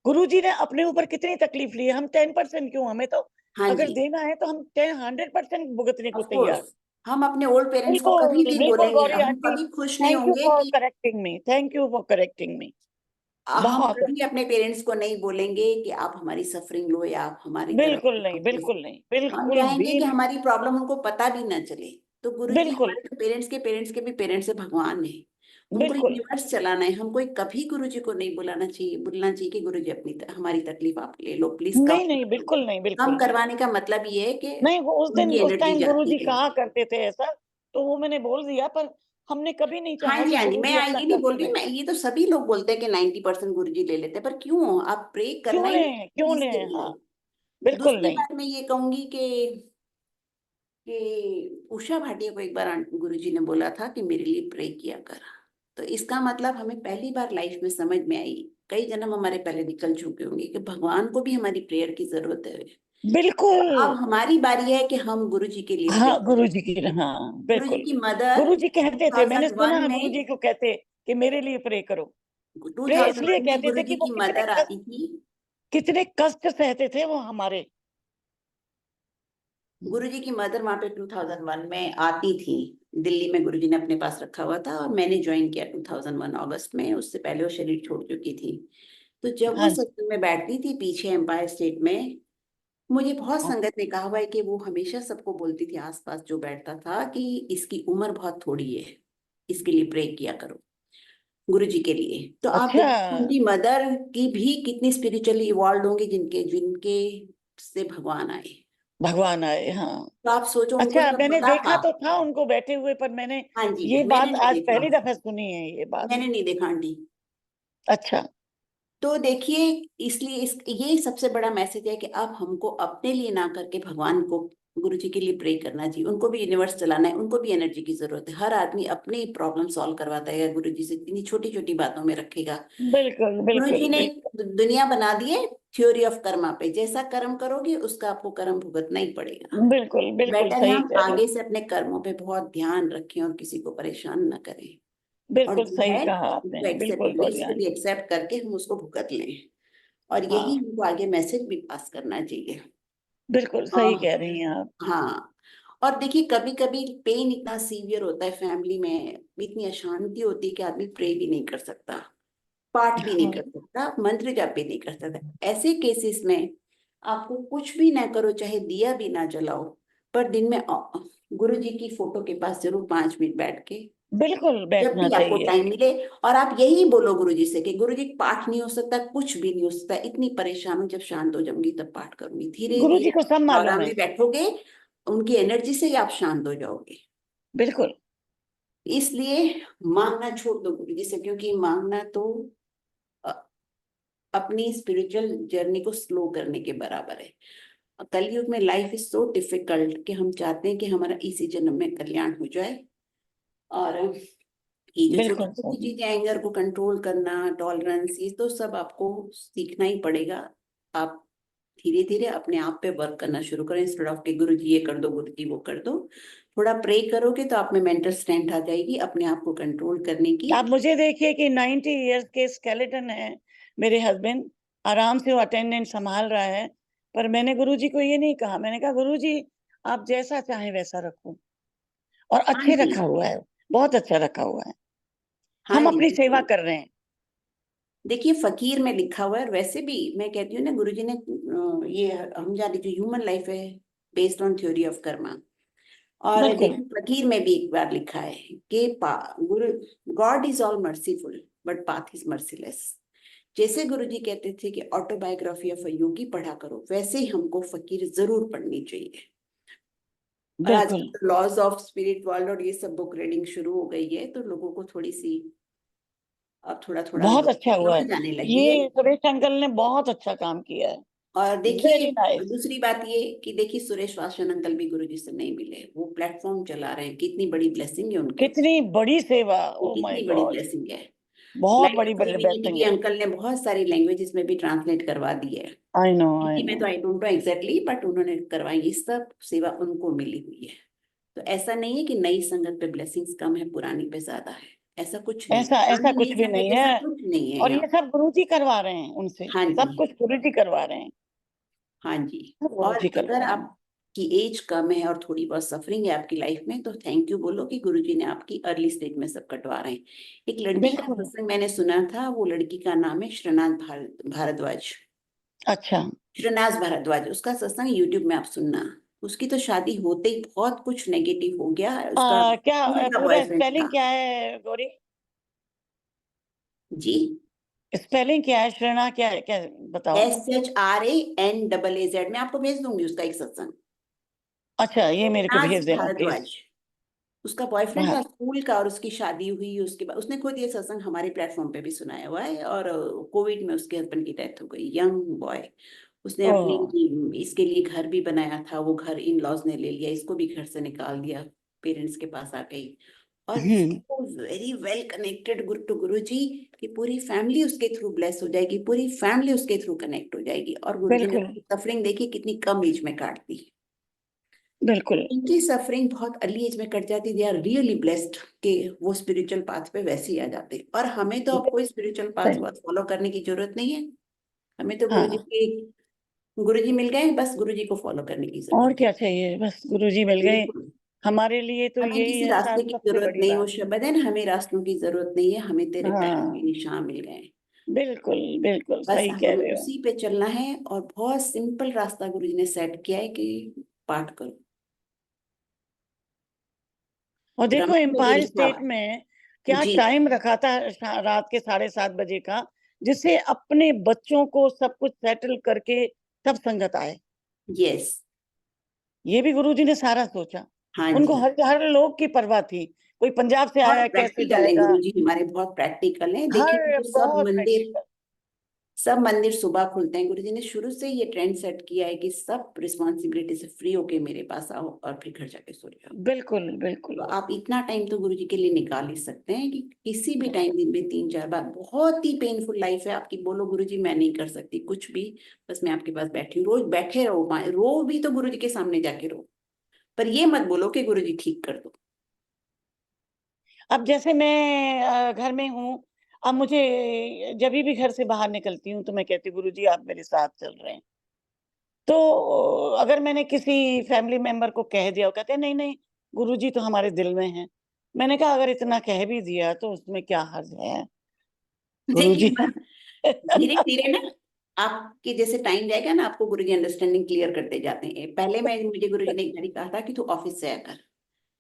गुरुजी ने अपने ऊपर कितनी तकलीफ ली है, हम 10% क्यों, हमें तो हाँ अगर जी, देना है तो हम 100% भुगतने को ऑफ तैयार। कोर्स। हम अपने ओल्ड पेरेंट्स को कभी बिल्कुल, नहीं बिल्कुल बोलेंगे, गौरी हम आंटी, कभी खुश नहीं थैंक यू होंगे फॉर कि correcting me, thank you for correcting me. हम बहुत, कभी अपने पेरेंट्स को नहीं बोलेंगे कि आप हमारी सफरिंग लो या आप हमारी तरफ बिल्कुल नहीं, अपने। बिल्कुल नहीं, हम बिल्कुल चाहेंगे भी कि नहीं, हमारी प्रॉब्लम उनको पता भी ना चले। तो गुरुजी बिल्कुल, हमारे पेरेंट्स के भी पेरेंट्स से भगवान है, उनको बिल्कुल। यूनिवर्स चलाना है। हमको कभी गुरुजी को नहीं बोलना चाहिए कि गुरुजी अपनी हमारी तकलीफ आप ले लो, प्लीज कम नहीं, नहीं, कर दो। बिल्कुल नहीं, कम बिल्कुल नहीं। करवाने का मतलब ये है कि नहीं, वो उनकी उस एनर्जी टाइम जाती गुरुजी है। कहा करते थे ऐसा, तो वो मैंने बोल दिया, पर हमने कभी नहीं हाँ चाहा जी, कि हाँ जी, मैं गुरुजी अपना ये नहीं कष्ट बोल रही, लें। मैं ये तो सभी लोग बोलते हैं कि 90% गुरुजी ले लेते हैं, पर क्यों? आप प्रे करना क्यों ही लें, क्यों चीज के लें? हाँ, लिए। बिल्कुल दूसरी नहीं। बात मैं ये कहूंगी कि उषा भाटिया को एक बार गुरुजी ने बोला था कि मेरे लिए प्रे किया कर। तो इसका मतलब हमें पहली बार लाइफ में समझ में आई, कई जन्म हमारे पहले निकल चुके होंगे, कि भगवान को भी हमारी प्रेयर की जरूरत है। बिल्कुल। अब हमारी बारी है कि हम गुरुजी के लिए प्रे हाँ, करें। गुरुजी की, हाँ, गुरुजी बिल्कुल। की मदर गुरुजी कहते थे, मैंने सुना 2001 है में गुरुजी को कहते कि मेरे लिए प्रे करो। प्रे इसलिए 2001 में कहते थे गुरुजी कि वो की मदर आती थी। कितने कष्ट सहते थे वो हमारे। गुरुजी की मदर वहां पे 2001 में आती थी। दिल्ली में गुरुजी ने अपने पास रखा हुआ था और मैंने ज्वाइन किया 2001 अगस्त में। उससे पहले वो शरीर छोड़ चुकी थी। तो जब वो हाँ, सत्संग में बैठती थी पीछे एम्पायर स्टेट में, मुझे बहुत हाँ। संगत ने कहा हुआ है कि वो हमेशा सबको बोलती थी, आसपास जो बैठता था, कि इसकी उम्र बहुत थोड़ी है, इसके लिए प्रे किया करो, गुरुजी के लिए। तो आप अच्छा, देखिए उनकी मदर की भी कितनी स्पिरिचुअली इवॉल्व होंगी, जिनके जिनके से भगवान आए। भगवान आए, हाँ। तो आप सोचो उनको अच्छा, सब मैंने पता था। देखा तो था उनको बैठे हुए, पर मैंने हाँ जी, ये मैंने बात नहीं आज देखा। पहली दफा सुनी है, ये बात। मैंने नहीं देखा आंटी। अच्छा, तो देखिए, इसलिए ये सबसे बड़ा मैसेज है कि अब हमको अपने लिए ना करके भगवान को, गुरु जी के लिए प्रे करना चाहिए। उनको भी यूनिवर्स चलाना है, उनको भी एनर्जी की जरूरत है। हर आदमी अपनी प्रॉब्लम सॉल्व करवाता है गुरु जी से, इतनी छोटी छोटी बातों में रखेगा। बिल्कुल गुरु बिल्कुल जी ने बिल्कुल दुनिया बना दी है थ्योरी ऑफ कर्मा पे, जैसा कर्म करोगे उसका आपको कर्म भुगतना ही पड़ेगा। बिल्कुल बिल्कुल बेटर है सही हम कह रही आगे हैं। से अपने कर्मों पे बहुत ध्यान रखें और किसी को परेशान ना करें। और बिल्कुल जो सही है कहा आपने, उसको एक्सेप्ट बिल्कुल गौरी ग्रेसफुली आंटी। एक्सेप्ट करके हम उसको भुगत लें। और यही हाँ, हमको आगे मैसेज भी पास करना चाहिए। बिल्कुल सही हाँ, कह रही हैं आप। हाँ। और देखिए कभी कभी पेन इतना सीवियर होता है, फैमिली में इतनी अशांति होती है कि आदमी प्रे भी नहीं कर सकता, पाठ भी नहीं हाँ, कर सकता, मंत्र जाप भी नहीं कर सकता। ऐसे केसेस में आपको कुछ भी ना करो, चाहे दिया भी ना जलाओ, पर दिन में गुरु जी की फोटो के पास जरूर 5 मिनट बैठ के, बिल्कुल जब बैठना भी आपको चाहिए। टाइम मिले, और आप यही बोलो गुरु जी से कि गुरु जी पाठ नहीं हो सकता, कुछ भी नहीं हो सकता, इतनी परेशान हूं, जब शांत हो जाऊंगी तब पाठ करूंगी। धीरे गुरु जी धीरे को सब भावना मालूम है। में बैठोगे, उनकी एनर्जी से ही आप शांत हो जाओगे। बिल्कुल इसलिए मांगना छोड़ दो गुरु जी से, क्योंकि मांगना तो अ, अपनी स्पिरिचुअल जर्नी को स्लो करने के बराबर है। कलयुग में लाइफ इज सो डिफिकल्ट कि हम चाहते हैं कि हमारा इसी जन्म में कल्याण हो जाए। और कि जो छोटी बिल्कुल छोटी सही। चीजें, एंगर को कंट्रोल करना, टॉलरेंस, ये तो सब आपको सीखना ही पड़ेगा। आप धीरे धीरे अपने आप पे वर्क करना शुरू करें, इंस्टेड ऑफ कि गुरु जी ये कर दो, गुरु जी वो कर दो। थोड़ा प्रे करोगे तो आप में मेंटल स्ट्रेंथ आ जाएगी अपने आप को कंट्रोल करने की। आप मुझे देखिए कि 90 इयर्स के स्केलेटन है मेरे हस्बैंड, आराम से वो अटेंडेंट संभाल रहा है, पर मैंने गुरुजी को ये नहीं कहा। मैंने कहा गुरुजी आप जैसा चाहें वैसा रखो, और हाँ अच्छे जी, रखा हुआ है, बहुत अच्छा रखा हुआ है। हाँ हम जी, अपनी सेवा बिल्कुल। कर रहे हैं। देखिए फकीर में लिखा हुआ है, और वैसे भी मैं कहती हूँ ना, गुरुजी ने ये हम जाने जो ह्यूमन लाइफ है based on theory of Karma, और बिल्कुल, देखिए फकीर में भी एक बार लिखा है कि गुरु God is all merciful but path is merciless. जैसे गुरुजी कहते थे कि ऑटोबायोग्राफी ऑफ अ योगी पढ़ा करो, वैसे ही हमको फकीर जरूर पढ़नी चाहिए। और बिल्कुल। आजकल लॉज ऑफ स्पिरिट वर्ल्ड और ये सब बुक रीडिंग शुरू हो गई है, तो लोगों को थोड़ी सी अब थोड़ा थोड़ा बहुत अच्छा हुआ है, समझ आने लगी है। ये सुरेश अंकल ने बहुत अच्छा काम किया है। और देखिए वेरी नाइस। दूसरी बात ये कि देखिए सुरेश वासन अंकल भी गुरुजी से नहीं मिले, वो प्लेटफॉर्म चला रहे हैं, कितनी बड़ी ब्लेसिंग है उनके ऊपर। कितनी बड़ी सेवा, ये ओ माय कितनी बड़ी गॉड, ब्लेसिंग है। बहुत लाइफ बड़ी डिविनिटी ब्लेसिंग भी है। अंकल ने बहुत सारी लैंग्वेजेस में भी ट्रांसलेट करवा दी है। आई नो, आई हिंदी में नो। तो I don't know exactly, but उन्होंने करवाई, ये सब सेवा उनको मिली हुई है। तो ऐसा नहीं है कि नई संगत पे ब्लेसिंग्स कम है, पुरानी पे ज्यादा है, ऐसा कुछ नहीं। ऐसा ऐसा पुरानी कुछ नई भी संगत नहीं ऐसा है, कुछ नहीं है और यहाँ। ये सब गुरुजी करवा रहे हैं उनसे, हाँ सब जी, कुछ गुरुजी करवा रहे हैं, हाँ जी। सब और गुरुजी अगर करवा रहे हैं। आपकी एज कम है और थोड़ी बहुत सफरिंग है आपकी लाइफ में, तो थैंक यू बोलो कि गुरुजी ने आपकी अर्ली स्टेज में सब कटवा रहे हैं। एक लड़की का बिल्कुल। सत्संग मैंने सुना था, वो लड़की का नाम है श्रीनाथ भारद्वाज। अच्छा। श्रीनाथ भारद्वाज, उसका सत्संग यूट्यूब में आप सुनना। उसकी तो शादी होते ही बहुत कुछ नेगेटिव हो गया, उसका क्या खून का पूरा बॉयफ्रेंड स्पेलिंग था। क्या है गौरी? जी, स्पेलिंग क्या है, श्रेणा क्या है, क्या बताओ? SHRANAAZ, मैं आपको भेज दूंगी उसका एक सत्संग। अच्छा, ये मेरे को श्रीनाथ भेज देना प्लीज। भारद्वाज, उसका बॉयफ्रेंड हाँ। था स्कूल का, और उसकी शादी हुई, उसके बाद उसने खुद ये सत्संग हमारे प्लेटफॉर्म पे भी सुनाया हुआ है। और कोविड में उसके हस्बैंड की डेथ हो गई, यंग बॉय। उसने ओ। अपने इसके लिए घर भी बनाया था, वो घर इन लॉज ने ले लिया, इसको भी घर से निकाल दिया, पेरेंट्स के पास आ गई। और हम्म। Very well connected Guru to guru जी, कि पूरी फैमिली उसके थ्रू ब्लेस हो जाएगी, पूरी फैमिली उसके थ्रू कनेक्ट हो जाएगी। और गुरु जी ने बिल्कुल, सफरिंग देखी कितनी कम एज में काट दी। बिल्कुल इनकी सफरिंग बहुत अर्ली एज में कट जाती, दे आर रियली ब्लेस्ड कि वो स्पिरिचुअल पाथ पे वैसे ही आ जाते। और हमें तो अब कोई स्पिरिचुअल पाथ सही। फॉलो करने की जरूरत नहीं है। हमें तो हाँ, गुरु जी मिल गए, बस गुरु जी को फॉलो करने की और जरूरत है। क्या चाहिए, बस गुरुजी मिल गए। बिल्कुल, हमारे लिए तो हमें यही किसी है रास्ते की सबसे जरूरत बड़ी नहीं, वो बात। शब्द है ना, हमें रास्तों की जरूरत नहीं है, हमें तेरे पैरों के हाँ, निशान मिल गए। बिल्कुल बिल्कुल बस सही कह हमें रहे हो। उसी पे चलना है, और बहुत सिंपल रास्ता गुरु जी ने सेट किया है कि पाठ करो। और देखो रामायण में भी एम्पायर लिखा हुआ स्टेट है। में क्या जी, टाइम रखा था, रात के 7:30 बजे का, जिससे अपने बच्चों को सब कुछ सेटल करके तब संगत आए। यस, ये भी गुरुजी ने सारा सोचा। हाँ उनको जी। हर हर लोग की परवाह थी, कोई पंजाब से बहुत आया कैसे प्रैक्टिकल है जाएगा। गुरुजी हमारे, बहुत प्रैक्टिकल हैं। देखिए हर तो बहुत प्रैक्टिकल। सब मंदिर सुबह खुलते हैं। गुरुजी ने शुरू से ये ट्रेंड सेट किया है कि सब रिस्पॉन्सिबिलिटी से फ्री होके मेरे पास आओ और फिर घर जाके सो जाओ। बिल्कुल बिल्कुल। तो आप इतना टाइम तो गुरुजी के लिए निकाल ही सकते हैं, कि किसी भी टाइम दिन में 3-4 बार। बहुत ही पेनफुल लाइफ है आपकी, बोलो गुरुजी मैं नहीं कर सकती कुछ भी, बस मैं आपके पास बैठी हूँ। रोज बैठे रहो, रो भी तो गुरुजी के सामने जाके रो, पर ये मत बोलो कि गुरुजी ठीक कर दो। अब जैसे मैं घर में हूँ, अब मुझे जभी भी घर से बाहर निकलती हूँ तो मैं कहती हूँ गुरुजी आप मेरे साथ चल रहे हैं। तो अगर मैंने किसी फैमिली मेंबर को कह दिया, वो कहते हैं नहीं नहीं गुरुजी तो हमारे दिल में हैं। मैंने कहा अगर इतना कह भी दिया तो उसमें क्या हर्ज है देखिए गुरुजी। धीरे धीरे ना, आपके जैसे टाइम जाएगा ना, आपको गुरुजी अंडरस्टैंडिंग क्लियर करते जाते हैं। पहले मुझे गुरुजी ने एक बारी कहा था कि तू ऑफिस से आया कर।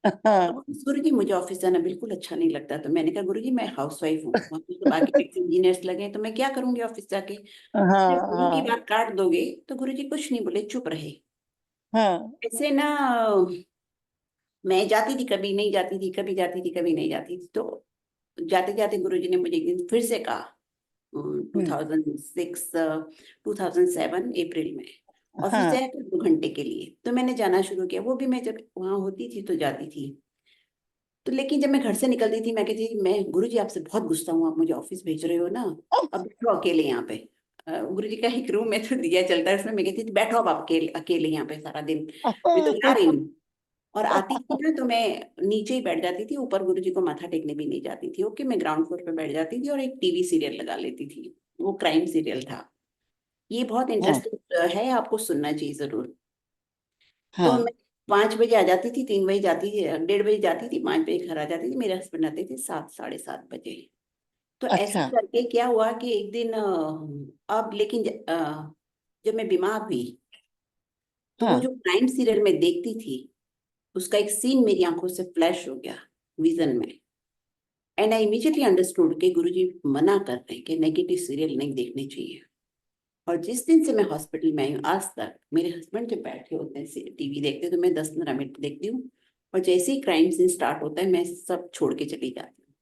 तो हाँ, गुरुजी मुझे ऑफिस जाना बिल्कुल अच्छा नहीं लगता, तो मैंने कहा गुरुजी मैं हाउसवाइफ हूँ, वहाँ पे सब आर्किटेक्ट इंजीनियर्स लगे हैं, तो मैं क्या करूंगी ऑफिस जाके। हाँ, जब गुरु की हाँ, बात काट दोगे तो गुरुजी कुछ नहीं बोले, चुप रहे। हाँ, ऐसे ना मैं जाती थी, कभी नहीं जाती थी, कभी जाती थी, कभी नहीं जाती थी। तो जाते जाते गुरुजी ने मुझे एक दिन फिर से कहा, हुँ, 2006 2007 अप्रैल में, ऑफिस हाँ, जाया कर 2 घंटे के लिए। तो मैंने जाना शुरू किया, वो भी मैं जब वहां होती थी तो जाती थी। तो लेकिन जब मैं घर से निकलती थी, मैं कहती थी, मैं गुरुजी आपसे बहुत गुस्सा हूँ, आप मुझे ऑफिस भेज रहे हो ना, अब बैठो अकेले यहाँ पे। गुरुजी का एक रूम में तो दिया चलता है, उसमें मैं कहती थी बैठो अब आप अकेले अकेले यहाँ पे सारा दिन, मैं तो जा रही हूँ। और आती थी ना तो मैं नीचे ही बैठ जाती थी, ऊपर गुरुजी को माथा टेकने भी नहीं जाती थी। ओके, मैं ग्राउंड फ्लोर पे बैठ जाती थी और एक टीवी सीरियल लगा लेती थी, वो क्राइम सीरियल था। ये बहुत हाँ इंटरेस्टिंग है, आपको सुनना चाहिए जरूर। तो हाँ। मैं 5 बजे आ जाती थी, 3 बजे जाती थी, 1:30 बजे जाती थी, 5 बजे घर आ जाती थी। मेरे हस्बैंड आते थे 7, 7:30 बजे। तो ऐसे अच्छा। करके क्या हुआ कि एक दिन अब लेकिन जब मैं बीमार हुई, तो वो हाँ जो क्राइम सीरियल में देखती थी, उसका एक सीन मेरी आंखों से फ्लैश हो गया विजन में। एंड आई इमीडिएटली अंडरस्टूड कि गुरुजी मना कर रहे हैं कि नेगेटिव सीरियल नहीं देखने चाहिए। और जिस दिन से मैं हॉस्पिटल में आई हूँ आज तक, मेरे हस्बैंड जब बैठे होते हैं टीवी देखते तो मैं 10-15 मिनट देखती हूँ, और जैसे ही क्राइम सीन स्टार्ट होता है मैं सब छोड़ के चली जाती हूँ।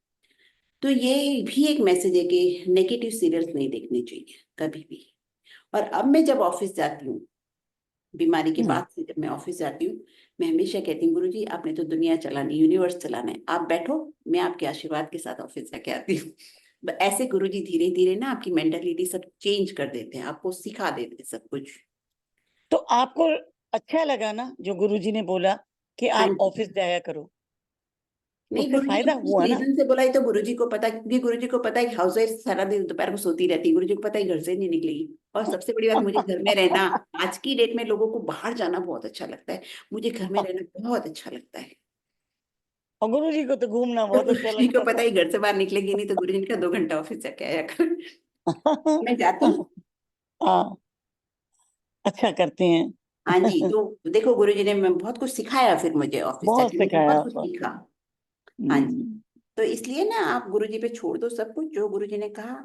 तो ये भी एक मैसेज है कि नेगेटिव सीरियल्स नहीं देखने चाहिए कभी भी। और अब मैं जब ऑफिस जाती हूँ, बीमारी के हम्म। बाद से जब मैं ऑफिस जाती हूँ, मैं हमेशा कहती हूँ गुरुजी आपने तो दुनिया चलानी, यूनिवर्स चलाना है, आप बैठो, मैं आपके आशीर्वाद के साथ ऑफिस जाके आती हूँ। ऐसे गुरुजी धीरे धीरे ना आपकी मेंटालिटी सब चेंज कर देते हैं, आपको सिखा देते हैं सब कुछ। तो आपको अच्छा लगा ना जो गुरुजी ने बोला कि हाँ आप जी। ऑफिस जाया करो? नहीं, उससे गुरुजी फायदा ने हुआ जिस ना? रीजन से बोला है तो गुरुजी को पता है, क्योंकि गुरुजी को पता है कि हाउस वाइफ सारा दिन दोपहर को सोती रहती है, गुरुजी को पता है घर से नहीं निकलेगी। और सबसे बड़ी बात, मुझे घर में रहना, आज की डेट में लोगों को बाहर जाना बहुत अच्छा लगता है, मुझे घर में रहना बहुत अच्छा लगता है। और गुरुजी को तो घूमना तो बहुत अच्छा गुरुजी को लगता पता था। है घर से बाहर निकलेगी नहीं, तो गुरुजी ने कहा 2 घंटा ऑफिस जाके आया कर। मैं जाती हूँ। हाँ, अच्छा करते हैं। हाँ जी, तो देखो गुरुजी ने मैं बहुत कुछ सिखाया, फिर मुझे ऑफिस बहुत जाके मैंने सिखाया, बहुत कुछ बहुत सीखा। सिखाया। हाँ जी। हम्म। तो इसलिए ना आप गुरुजी पे छोड़ दो सब कुछ, जो गुरुजी ने कहा।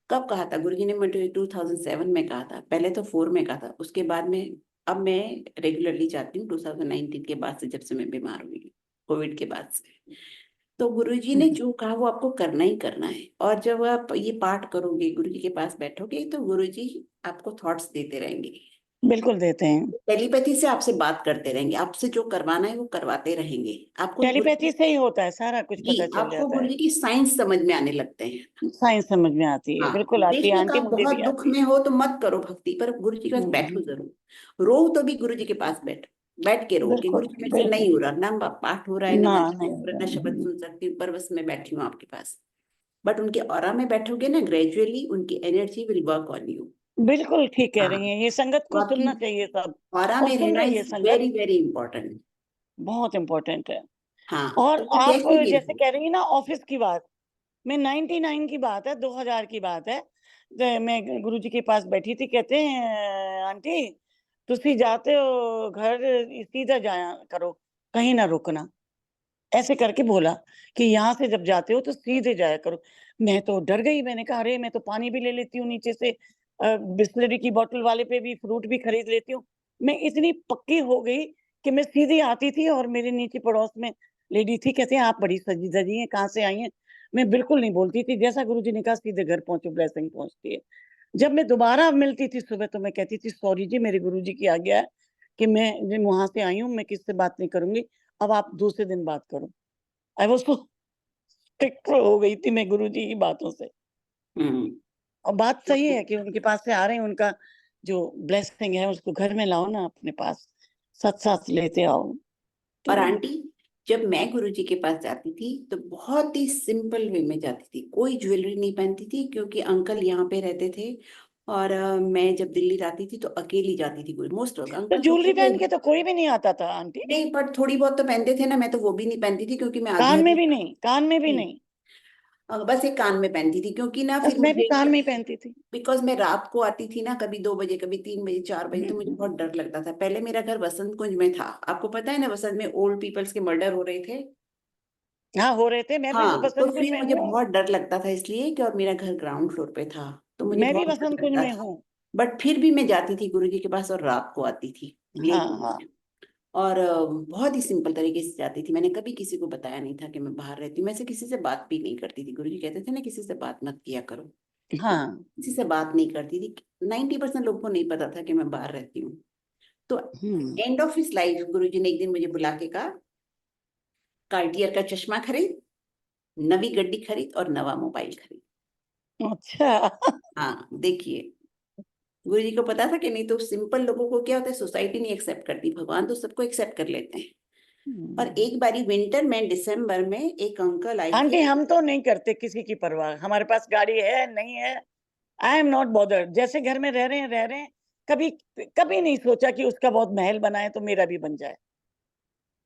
कब कहा था गुरुजी ने? मुझे 2007 में कहा था, पहले तो 4 में कहा था, उसके बाद में अब मैं रेगुलरली जाती हूँ 2019 के बाद से, जब से मैं बीमार हुई कोविड के बाद से। तो गुरुजी ने जो कहा वो आपको करना ही करना है। और जब आप ये पाठ करोगे, गुरुजी के पास बैठोगे, तो गुरुजी आपको थॉट्स देते रहेंगे, बिल्कुल देते हैं। टेलीपैथी से आपसे बात करते रहेंगे, आपसे जो करवाना है वो करवाते रहेंगे। आपको टेलीपैथी से ही होता है, सारा कुछ जी, पता चल आपको जाता है। गुरुजी की साइंस समझ में आने लगते हैं। साइंस समझ में आती है, हाँ, बिल्कुल आती है बेशक आंटी, आप मुझे बहुत भी दुख आती में हो तो मत करो भक्ति, पर गुरु जी के है। पास बैठो जरूर, रो तो भी गुरु जी के पास बैठ के रो कि बिल्कुल गुरु जी मेरे से बिल्कुल। नहीं हो रहा ना, पाठ हो रहा है ना, ना मंत्र नहीं हो रहा है, ना शब्द नहीं। सुन सकती हूँ, पर बस मैं बैठी हूँ आपके पास। बट उनके ऑरा में बैठोगे ना, ग्रेजुअली उनकी energy will work on you. बिल्कुल ठीक कह हाँ, रही हैं, ये संगत तो को आपकी सुनना चाहिए सब। ऑरा और में सुन रहना रही है इज संगत, वेरी वेरी इंपॉर्टेंट। बहुत इम्पोर्टेंट है। हाँ, और तो वो आप जैसे भी जैसे रहो। कह रही है ना ऑफिस की बात, मैं 99 की बात है, 2000 की बात है, मैं गुरुजी के पास बैठी थी, कहते हैं आंटी तुसी जाते हो घर सीधा जाया करो, कहीं ना रुकना। ऐसे करके बोला कि यहाँ से जब जाते हो तो सीधे जाया करो। मैं तो डर गई, मैंने कहा अरे मैं तो पानी भी ले लेती हूँ नीचे से, बिस्लरी की बोतल वाले पे भी फ्रूट भी खरीद लेती हूँ। मैं इतनी पक्की हो गई कि मैं सीधी आती थी, और मेरे नीचे पड़ोस में लेडी थी, कहते हैं आप बड़ी सजी धजी हैं, कहाँ से आई हैं? मैं बिल्कुल नहीं बोलती थी, जैसा गुरुजी ने कहा सीधे घर पहुंचो, ब्लेसिंग पहुंचती है। जब मैं दोबारा मिलती थी सुबह, तो मैं कहती थी सॉरी जी, मेरे गुरुजी की आज्ञा है कि मैं वहां से आई हूँ, मैं किससे बात नहीं करूंगी, अब आप दूसरे दिन बात करो। आई वाज़ सो स्टिक हो गई थी मैं गुरुजी की बातों से। हम्म। और बात तो सही है कि उनके पास से आ रहे हैं, उनका जो ब्लेसिंग है उसको घर में लाओ ना अपने पास, साथ-साथ लेते आओ। और तो आंटी, जब मैं गुरुजी के पास जाती थी तो बहुत ही सिंपल वे में जाती थी, कोई ज्वेलरी नहीं पहनती थी, क्योंकि अंकल यहाँ पे रहते थे। और मैं जब दिल्ली जाती थी तो अकेली जाती थी, कोई मोस्ट ऑफ तो अंकल तो ज्वेलरी थे। पहन के तो कोई भी नहीं आता था आंटी। नहीं, पर थोड़ी बहुत तो पहनते थे ना, मैं तो वो भी नहीं पहनती थी, क्योंकि मैं कान में आध्यात्मिक भी नहीं, कान में भी थी। नहीं। बस एक कान में पहनती थी, क्योंकि ना बस फिर मैं भी मुझे, कान में ही पहनती थी। बिकॉज मैं रात को आती थी ना, कभी 2 बजे, कभी 3 बजे, 4 बजे, हुँ, तो मुझे हुँ, बहुत हुँ। डर लगता था। पहले मेरा घर वसंत कुंज में था, आपको पता है ना, वसंत में ओल्ड पीपल्स के मर्डर हो रहे थे। हाँ, हो रहे थे, मैं भी हाँ, तो बसंत कुंज फिर में मुझे हूँ। बहुत डर लगता था, इसलिए कि, और मेरा घर ग्राउंड फ्लोर पे था, तो मुझे मैं भी बहुत बसंत डर कुंज लगता में था। हूँ। बट फिर भी मैं जाती थी गुरुजी के पास, और रात को आती थी हाँ, लेट हाँ। में। और बहुत ही सिंपल तरीके से जाती थी, मैंने कभी किसी को बताया नहीं था कि मैं बाहर रहती हूँ। मैं से किसी से बात भी नहीं करती थी, गुरुजी कहते थे ना किसी से बात मत किया करो, तो हाँ। किसी से बात नहीं करती थी। 90% लोगों को नहीं पता था कि मैं बाहर रहती हूँ। तो हुँ। एंड ऑफ हिज लाइफ गुरुजी ने एक दिन मुझे बुला के कहा कार्टियर का चश्मा खरीद, नवी गड्डी खरीद और नवा मोबाइल खरीद। अच्छा। हाँ, देखिए गुरु जी को पता था कि नहीं, तो सिंपल लोगों को क्या होता है, सोसाइटी नहीं एक्सेप्ट करती, भगवान तो सबको एक्सेप्ट कर लेते हैं। और एक बारी विंटर में दिसंबर में एक अंकल आए आंटी थे। हम तो नहीं करते किसी की परवाह, हमारे पास गाड़ी है नहीं है, आई एम नॉट बॉदर्ड, जैसे घर में रह रहे हैं, कभी कभी नहीं सोचा कि उसका बहुत महल बना है तो मेरा भी बन जाए,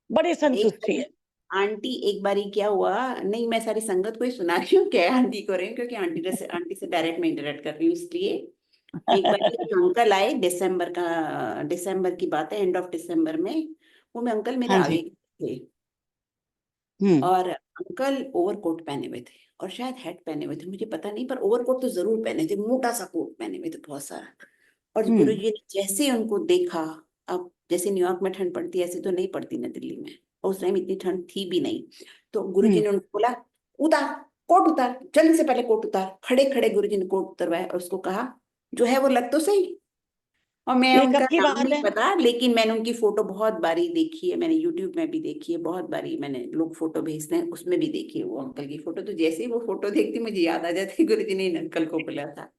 बड़ी संतुष्टि है। आंटी एक बारी क्या हुआ, नहीं मैं सारी संगत को ही सुना रही हूँ, क्या आंटी को रही हूँ, क्योंकि आंटी से डायरेक्ट में इंटरेक्ट कर रही हूँ इसलिए। एक बार एक अंकल आए, दिसंबर की बात है, एंड ऑफ दिसंबर में। वो में अंकल मेरे हाँ आगे जी। थे, हम्म। और अंकल ओवरकोट पहने हुए थे और शायद हैट पहने हुए थे, मुझे पता नहीं, पर ओवरकोट तो जरूर पहने थे, मोटा सा कोट पहने हुए थे बहुत सारा। और गुरु हम्म। जी ने जैसे ही उनको देखा, अब जैसे न्यूयॉर्क में ठंड पड़ती है ऐसे तो नहीं पड़ती ना दिल्ली में, और उस टाइम इतनी ठंड थी भी नहीं, तो गुरु जी हम्म। ने उनको बोला, उतार कोट उतार, जल्दी से पहले कोट उतार। खड़े खड़े गुरु जी ने कोट उतरवाया और उसको कहा, जो है वो लग तो सही। और मैं ये उनका कब की नाम बात नहीं है? पता, लेकिन मैंने उनकी फोटो बहुत बारी देखी है, मैंने यूट्यूब में भी देखी है बहुत बारी, मैंने लोग फोटो भेजते हैं उसमें भी देखी है वो अंकल की फोटो। तो जैसे ही वो फोटो देखती मुझे याद आ जाती गुरु जी ने इन अंकल को बोला था।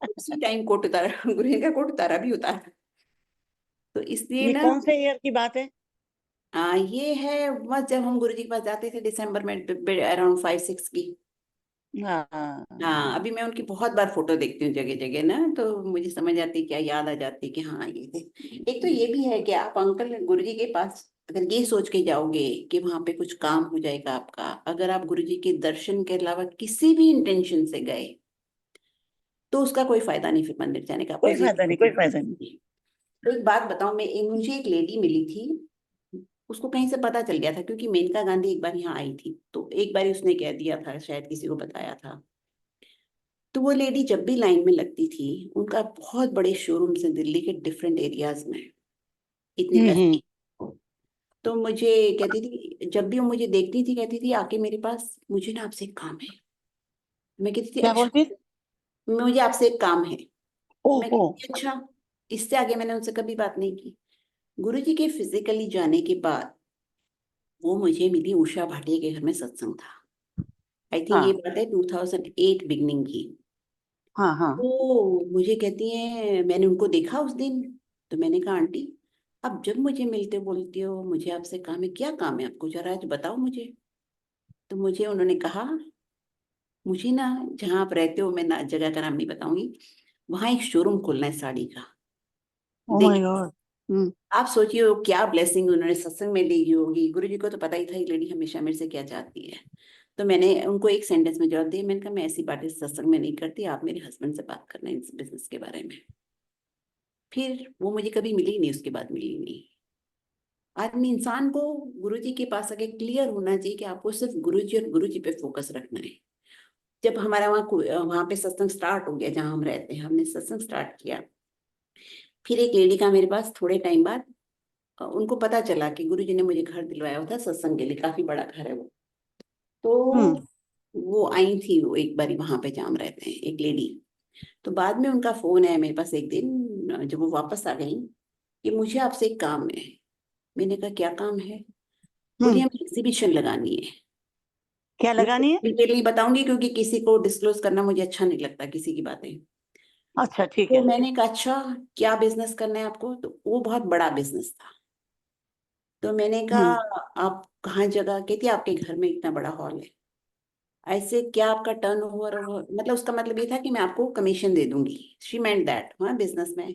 उसी टाइम कोट उतारा, गुरु जी का कोट उतारा भी उतारा। तो इसलिए ये ना, कौन से ईयर की बात है? ये है बस जब हम गुरु जी के पास जाते थे दिसंबर में, अराउंड 5-6 की। हाँ। हाँ, अभी मैं उनकी बहुत बार फोटो देखती हूँ जगह जगह ना, तो मुझे समझ आती है, क्या याद आ जाती है कि हाँ ये थे। एक तो ये भी है कि आप अंकल गुरु जी के पास अगर ये सोच के जाओगे कि वहां पे कुछ काम हो जाएगा आपका, अगर आप गुरु जी के दर्शन के अलावा किसी भी इंटेंशन से गए, तो उसका कोई फायदा नहीं फिर मंदिर जाने का, आपको कोई फायदा नहीं, कोई फायदा नहीं। तो एक बात बताऊं, मुझे एक लेडी मिली थी, उसको कहीं से पता चल गया था, क्योंकि मेनका गांधी एक बार यहाँ आई थी, तो एक बार उसने कह दिया था, शायद किसी को बताया था। तो वो लेडी जब भी लाइन में लगती थी, उनका बहुत बड़े शोरूम से दिल्ली के डिफरेंट एरियाज में, इतने हम्म। पैसे। तो मुझे कहती थी, जब भी वो मुझे देखती थी कहती थी आके मेरे पास, मुझे ना आपसे एक काम है। मैं कहती थी क्या अच्छा, बोलती थी? मुझे आपसे एक काम है। मैं ओहो। कहती थी अच्छा। इससे आगे मैंने उनसे कभी बात नहीं की। गुरु जी के फिजिकली जाने के बाद वो मुझे मिली, उषा भाटिया के घर में सत्संग था। आई थिंक ये हाँ बात है 2008 बिगनिंग की। हाँ हाँ। तो मुझे कहती है, मैंने उनको देखा उस दिन, तो मैंने कहा आंटी, अब जब मुझे मिलते बोलती हो मुझे आपसे काम है, क्या काम है आपको, जरा आज बताओ मुझे। तो मुझे उन्होंने कहा, मुझे ना, जहाँ आप रहते हो, मैं ना जगह का नाम नहीं बताऊंगी, वहां एक शोरूम खोलना है साड़ी का। ओ माय देखिए, गॉड। हम्म। आप सोचिए वो क्या ब्लेसिंग उन्होंने सत्संग में दी होगी। गुरु जी को तो पता ही था ये लेडी हमेशा मेरे से क्या चाहती है। तो मैंने उनको एक सेंटेंस में जवाब दिया, मैंने कहा मैं ऐसी बातें सत्संग में नहीं करती, आप मेरे हस्बैंड से बात करना है इस बिजनेस के बारे में। फिर वो मुझे कभी मिली नहीं, उसके बाद मिली नहीं। आदमी, इंसान को गुरु जी के पास आके क्लियर होना चाहिए कि आपको सिर्फ गुरु जी और गुरु जी पे फोकस रखना है। जब हमारा वहाँ पे सत्संग स्टार्ट हो गया, जहाँ हम रहते हैं, हमने सत्संग स्टार्ट किया। फिर एक लेडी का मेरे पास थोड़े टाइम बाद, उनको पता चला कि गुरु जी ने मुझे घर दिलवाया हुआ था सत्संग के लिए, काफी बड़ा घर है वो। तो हम्म। वो आई थी, वो एक बारी वहां पे जहाँ हम रहते हैं, एक लेडी। तो बाद में उनका फोन है मेरे पास एक दिन, जब वो वापस आ गई, कि मुझे आपसे एक काम है। मैंने कहा क्या काम है। बोली हम्म। हमें एग्जीबिशन लगानी है। क्या मैं लगानी है? डिटेल नहीं बताऊंगी, क्योंकि किसी को डिस्क्लोज करना मुझे अच्छा नहीं लगता, किसी की बातें। अच्छा ठीक तो है। मैंने कहा अच्छा, क्या बिजनेस करना है आपको। तो वो बहुत बड़ा बिजनेस था। तो मैंने कहा हम्म। आप कहाँ जगह, कहती आपके घर में इतना बड़ा हॉल है, ऐसे क्या आपका टर्नओवर, मतलब उसका मतलब ये था कि मैं आपको कमीशन दे दूंगी। शी मेंट दैट, हाँ बिजनेस में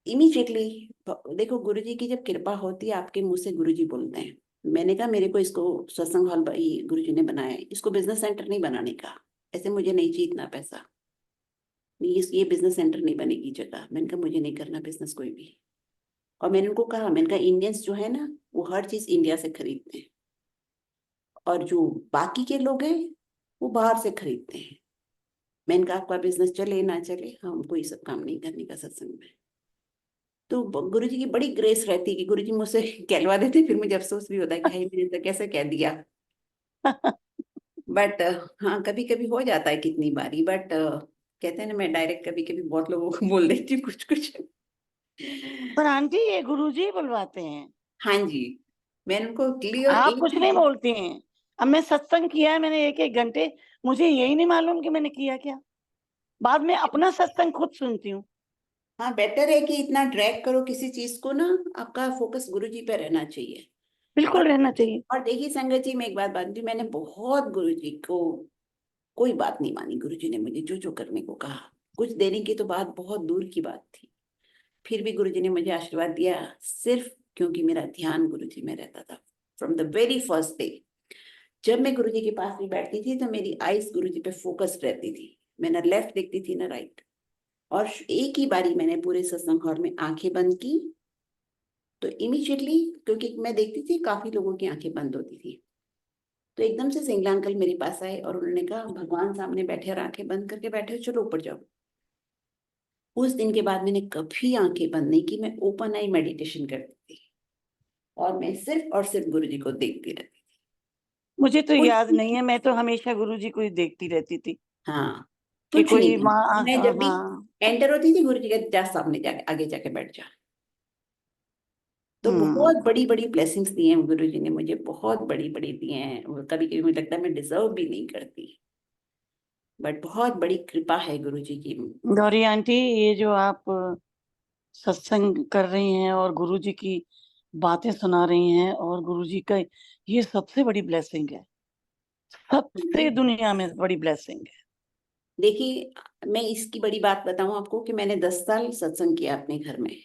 इमीडिएटली। देखो, गुरु जी की जब कृपा होती है, आपके मुंह से गुरु जी बोलते हैं। मैंने कहा मेरे को इसको सत्संग हॉल गुरु जी ने बनाया है, इसको बिजनेस सेंटर नहीं बनाने का। ऐसे मुझे नहीं चाहिए इतना पैसा, ये बिजनेस सेंटर नहीं बनेगी जगह। मैंने कहा मुझे नहीं करना बिजनेस कोई भी। और मैंने उनको कहा, मैंने कहा इंडियंस जो है ना, वो हर चीज इंडिया से खरीदते हैं, और जो बाकी के लोग हैं वो बाहर से खरीदते हैं। मैंने कहा आपका बिजनेस चले ना चले, हमको ये सब काम नहीं करने का सत्संग में। तो गुरु जी की बड़ी ग्रेस रहती है कि गुरु जी मुझसे कहलवा देते, फिर मुझे अफसोस भी होता है कि हाय मैंने तो कैसे कह दिया। बट हाँ, कभी कभी हो जाता है, कितनी बारी, बट कहते हैं ना, मैं डायरेक्ट कभी कभी बहुत लोगों को बोल देती हूँ कुछ कुछ। पर आंटी ये गुरुजी बुलवाते हैं। हाँ जी। मैंने उनको क्लियर आप कुछ नहीं बोलती हैं। अब मैं सत्संग किया है मैंने 1-1 घंटे, मुझे यही नहीं मालूम कि मैंने किया क्या। बाद में अपना सत्संग खुद सुनती हूँ। हाँ, बेटर है कि इतना ट्रैक करो किसी चीज को ना, आपका फोकस गुरुजी पे रहना चाहिए। बिल्कुल रहना चाहिए। और देखिए संगत जी, मैं एक बात बताती हूँ, मैंने बहुत गुरुजी को कोई बात नहीं मानी। गुरुजी ने मुझे जो जो करने को कहा, कुछ देने की तो बात बहुत दूर की बात थी, फिर भी गुरुजी ने मुझे आशीर्वाद दिया, सिर्फ क्योंकि मेरा ध्यान गुरुजी में रहता था। From the very first day जब मैं गुरुजी के पास भी बैठती थी तो मेरी आईज गुरुजी पे फोकस्ड रहती थी। मैं ना लेफ्ट देखती थी ना राइट। और एक ही बारी मैंने पूरे सत्संग हॉल में आंखें बंद की तो इमीडिएटली, क्योंकि मैं देखती थी काफी लोगों की आंखें बंद होती थी, तो एकदम से सिंगला अंकल मेरे पास आए और उन्होंने कहा, भगवान सामने बैठे और आंखें बंद करके बैठे हो, चलो ऊपर जाओ। उस दिन के बाद मैंने कभी आंखें बंद नहीं की, मैं ओपन आई मेडिटेशन करती थी और मैं सिर्फ और सिर्फ गुरुजी को देखती रहती मुझे तो थी। याद नहीं है, मैं तो हमेशा गुरुजी को ही देखती रहती थी हाँ, कि कुछ नहीं कोई करना। मैं जब भी हाँ। एंटर होती थी गुरुजी कहते, जा सामने जाके आगे जाके बैठ जा। तो हुँ। बहुत बड़ी बड़ी ब्लेसिंग्स दी हैं गुरुजी ने मुझे, बहुत बड़ी बड़ी दी हैं। कभी कभी मुझे लगता है मैं डिजर्व भी नहीं करती, बट बहुत बड़ी कृपा है गुरुजी की। गौरी आंटी, ये जो आप सत्संग कर रही हैं और गुरुजी की बातें सुना रही हैं और गुरुजी का ये सबसे बड़ी ब्लेसिंग है। सबसे दुनिया में बड़ी ब्लेसिंग है। देखिए, मैं इसकी बड़ी बात बताऊं आपको कि मैंने 10 साल सत्संग किया अपने घर में,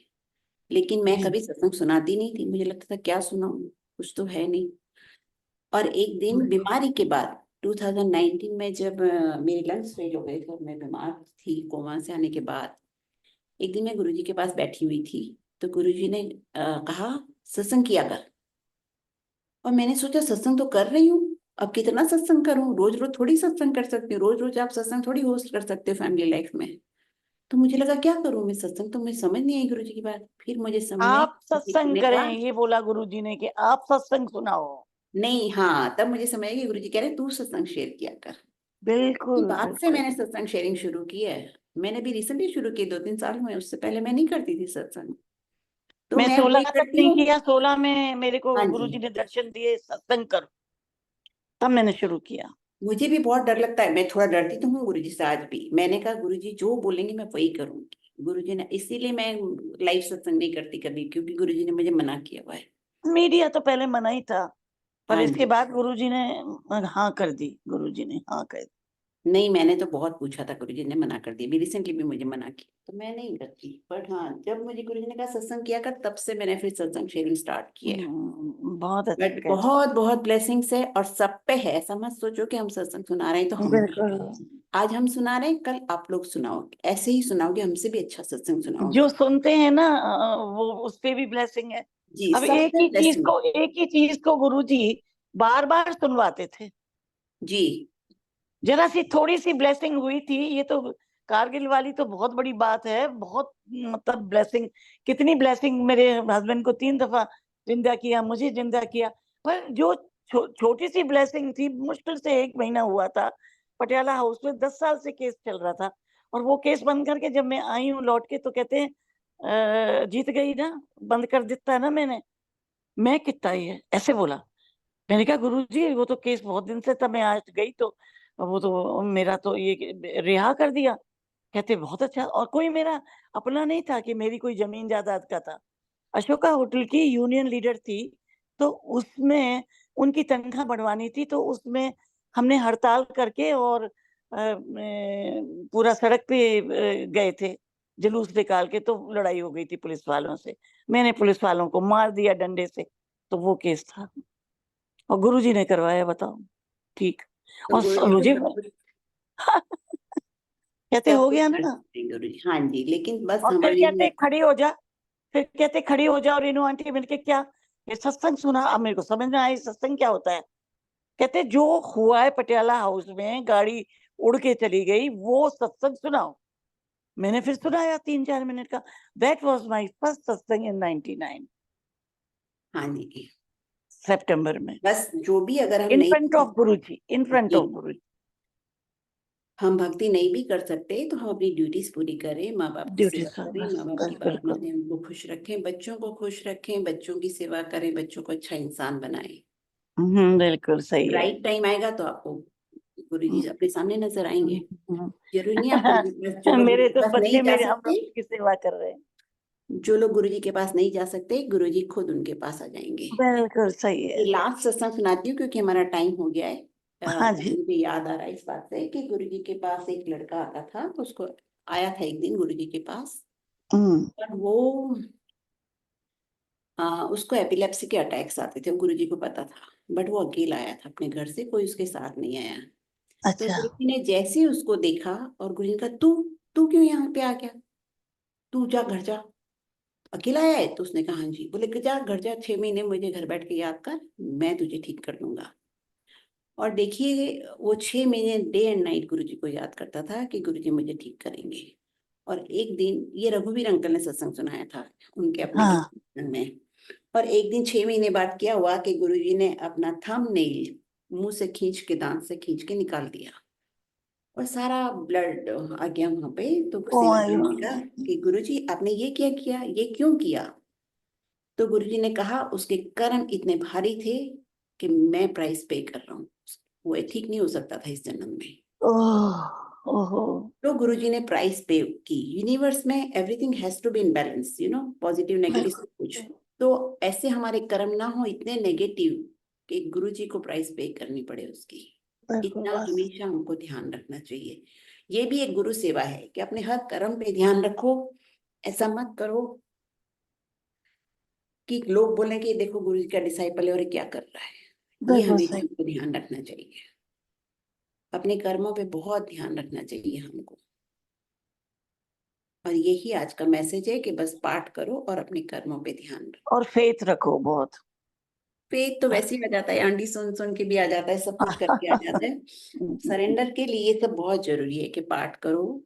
लेकिन मैं जी। कभी सत्संग सुनाती नहीं थी। मुझे लगता था क्या सुनाऊं, कुछ तो है नहीं। और एक दिन बीमारी के बाद 2019 में जब मेरे लंग्स फेल हो गए थे और मैं बीमार थी कोमा से आने के बाद, एक दिन मैं गुरुजी के पास बैठी हुई थी तो गुरुजी ने कहा, सत्संग किया कर। और मैंने सोचा सत्संग तो कर रही हूँ, अब कितना सत्संग करूं, रोज रोज थोड़ी सत्संग कर सकती हूँ, रोज रोज आप सत्संग थोड़ी होस्ट कर सकते हो फैमिली लाइफ में। तो मुझे लगा क्या करूं मैं सत्संग, तो मुझे समझ नहीं आई गुरुजी की बात। फिर मुझे समझ में आई, आप गुरुजी सत्संग ने करें, कहा ये बोला गुरुजी ने कि आप सत्संग सुनाओ। नहीं, हाँ तब मुझे समझ आई कि गुरुजी कह रहे तू सत्संग शेयर किया कर। की बिल्कुल, बात से बिल्कुल। मैंने सत्संग शेयरिंग शुरू की है। मैंने भी रिसेंटली शुरू की 2-3 साल में, उससे पहले मैं नहीं करती थी सत्संग। तो मैं मैं 16 वही तक करती नहीं हूँ। किया, 16 में मेरे को हाँ जी, गुरुजी ने दर्शन दिए सत्संग करो, तब मैंने शुरू किया। मुझे भी बहुत डर लगता है, मैं थोड़ा डरती तो हूँ गुरुजी से आज भी। मैंने कहा गुरुजी जो बोलेंगे मैं वही करूंगी। गुरुजी ने, इसीलिए मैं लाइव सत्संग नहीं करती कभी, क्योंकि गुरुजी ने मुझे मना किया हुआ है। मीडिया तो पहले मना ही था, पर हाँ इसके जी, बाद गुरुजी ने हाँ कर दी, गुरुजी ने हाँ कर दी। नहीं मैंने तो बहुत पूछा था, गुरुजी ने मना कर दिया। भी रिसेंटली भी मुझे मना किया तो मैं नहीं करती। बट हाँ, जब मुझे गुरुजी ने कहा सत्संग किया कर, तब से मैंने फिर सत्संग शेयरिंग स्टार्ट किया है। बहुत अच्छा बट कहते बहुत बहुत ब्लेसिंग्स है और सब पे है। ऐसा मत सोचो कि हम सत्संग सुना रहे हैं तो हैं। हम भी, बिल्कुल। आज हम सुना रहे हैं कल आप लोग सुनाओगे, ऐसे ही सुनाओगे, हमसे भी अच्छा सत्संग जो सुनाओगे। सुनते हैं ना वो उस पे भी ब्लेसिंग है। जी, अब सब पे ब्लेसिंग। एक ही चीज को गुरुजी बार बार सुनवाते थे। जी, जरा सी थोड़ी सी ब्लेसिंग हुई थी, ये तो कारगिल वाली तो बहुत बड़ी बात है, बहुत मतलब ब्लेसिंग। कितनी ब्लेसिंग, मेरे हस्बैंड को 3 दफा जिंदा किया, मुझे जिंदा किया। पर जो छोटी सी ब्लेसिंग थी, मुश्किल से 1 महीना हुआ था। पटियाला हाउस में 10 साल से केस चल रहा था और वो केस बंद करके जब मैं आई हूँ लौट के तो कहते हैं जीत गई ना, बंद कर देता है ना मैंने। मैं कितना ही है ऐसे बोला। मैंने कहा गुरुजी वो तो केस बहुत दिन से था, मैं आज गई तो वो तो मेरा तो ये रिहा कर दिया। कहते बहुत अच्छा। और कोई मेरा अपना नहीं था कि मेरी कोई जमीन जायदाद का था। अशोका होटल की यूनियन लीडर थी, तो उसमें उनकी तनख्वाह बढ़वानी थी, तो उसमें हमने हड़ताल करके और पूरा सड़क पे गए थे जुलूस निकाल के, तो लड़ाई हो गई थी पुलिस वालों से। मैंने पुलिस वालों को मार दिया डंडे से, तो वो केस था और गुरुजी ने करवाया, बताओ। ठीक। तो और गुरुजी तो मुझे सब कुछ, कहते सब हो कुछ गया कर ना। सकते हैं गुरुजी। हाँ जी, लेकिन बस और फिर हमारी कहते खड़ी हो जा, फिर कहते खड़ी हो जा, और रेनू आंटी मिलके क्या ये सत्संग सुना। अब मेरे को समझ में आई सत्संग क्या होता है। कहते जो हुआ है पटियाला हाउस में, गाड़ी उड़ के चली गई, वो सत्संग सुनाओ। मैंने फिर सुनाया 3-4 मिनट का। दैट वाज माय फर्स्ट सत्संग इन 99 हाँ जी, सितंबर में, बस जो भी अगर हम इन नहीं, front of Guruji, in front ji, of Guruji. हम भक्ति नहीं भी कर सकते तो हम अपनी ड्यूटीज पूरी करें, माँ बाप की ड्यूटी सेवा सर, करें, बस माँ बाप बस की बात बिल्कुल माने, उनको खुश रखें, बच्चों को खुश रखें, बच्चों की सेवा करें, बच्चों को अच्छा इंसान बनाएं। बिल्कुल सही है। राइट टाइम आएगा तो आपको गुरुजी अपने सामने नजर आएंगे। हम्म, जरूरी नहीं आप गुरुजी के पास, जो लोग मेरे गुरुजी के तो पास नहीं बच्चे जा मेरे हम सकते, लोग की सेवा कर रहे हैं। जो लोग गुरुजी के पास नहीं जा सकते, गुरुजी खुद उनके पास आ जाएंगे। बिल्कुल सही है। ये लास्ट सत्संग सुनाती हूँ क्योंकि हमारा टाइम हो गया है। हाँ जी। मुझे याद आ रहा है इस बात से कि गुरुजी के पास एक लड़का आता था, तो उसको आया था एक दिन गुरुजी के पास, हम्म, और वो उसको एपिलेप्सी के अटैक्स आते थे, गुरुजी को पता था, बट वो अकेला आया था अपने घर से, कोई उसके साथ नहीं आया। तो अच्छा। गुरुजी ने जैसे ही उसको देखा और गुरुजी ने कहा, तू तू क्यों यहाँ पे आ गया, तू जा घर जा, अकेला आया है? तो उसने कहा हाँ जी। बोले कि जा घर जा, 6 महीने मुझे घर बैठ के याद कर, मैं तुझे ठीक कर दूंगा। और देखिए वो 6 महीने डे एंड नाइट गुरुजी को याद करता था कि गुरुजी मुझे ठीक करेंगे। और एक दिन, ये रघुवीर अंकल ने सत्संग सुनाया था उनके अपने हाँ। सत्संग में, और एक दिन 6 महीने बाद क्या हुआ कि गुरुजी ने अपना थंबनेल मुंह से खींच के, दांत से खींच के निकाल दिया, और सारा ब्लड आ गया वहां पे। तो सेवादार ने कहा कि गुरुजी आपने ये क्या किया, ये क्यों किया? तो गुरुजी ने कहा उसके कर्म इतने भारी थे कि मैं प्राइस पे कर रहा हूँ, वो ठीक नहीं हो सकता था इस जन्म में। ओह, ओहो। तो गुरुजी ने प्राइस पे की। यूनिवर्स में everything has to be in balance, positive negative सब कुछ। बिल्कुल तो ऐसे हमारे कर्म ना हो इतने नेगेटिव कि गुरुजी को प्राइस पे करनी पड़े उसकी। बिल्कुल इतना बस। हमेशा हमको ध्यान रखना चाहिए। ये भी एक गुरु सेवा है कि अपने हर कर्म पे ध्यान रखो। ऐसा मत करो कि लोग बोले कि देखो गुरु जी का डिसाइपल है और ये क्या कर रहा है। ये बिल्कुल हमेशा सही। हमको ध्यान रखना चाहिए, अपने कर्मों पे बहुत ध्यान रखना चाहिए हमको। और यही आज का मैसेज है कि बस पाठ करो और अपने कर्मों पे ध्यान रखो। और फेथ रखो बहुत। पेट तो वैसे ही आ जाता है, आंधी सुन सुन के भी आ जाता है, सब कुछ करके आ जाता है। सरेंडर के लिए सब बहुत जरूरी है कि पाठ करो,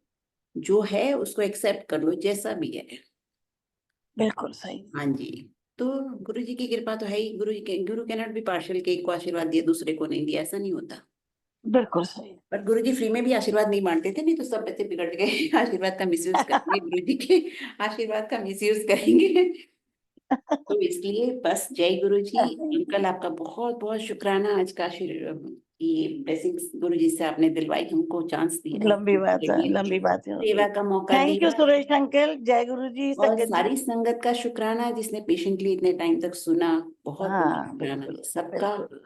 जो है उसको एक्सेप्ट कर लो जैसा भी है। बिल्कुल सही। हाँ जी। तो गुरु जी की कृपा तो है ही, गुरु कैनॉट बी पार्शियल के एक को आशीर्वाद दिया दूसरे को नहीं दिया, ऐसा नहीं होता। बिल्कुल सही। पर गुरु जी फ्री में भी आशीर्वाद नहीं बांटते थे, नहीं तो सब बच्चे बिगड़ गए। आशीर्वाद का मिसयूज करेंगे, गुरु जी के आशीर्वाद का मिसयूज करेंगे। तो इसलिए बस जय गुरु जी। अंकल आपका बहुत बहुत शुक्राना, आज का ये ब्लेसिंग्स गुरु जी से आपने दिलवाई, हमको चांस दिया लंबी बात है, लिए, लंबी बात है। सेवा का मौका थैंक यू दिया। सुरेश अंकल, जय गुरु जी, और संगत सारी जी। संगत का शुक्राना जिसने पेशेंटली इतने टाइम तक सुना, बहुत बहुत हाँ शुक्राना बिल्कुल सबका। बिल्कुल।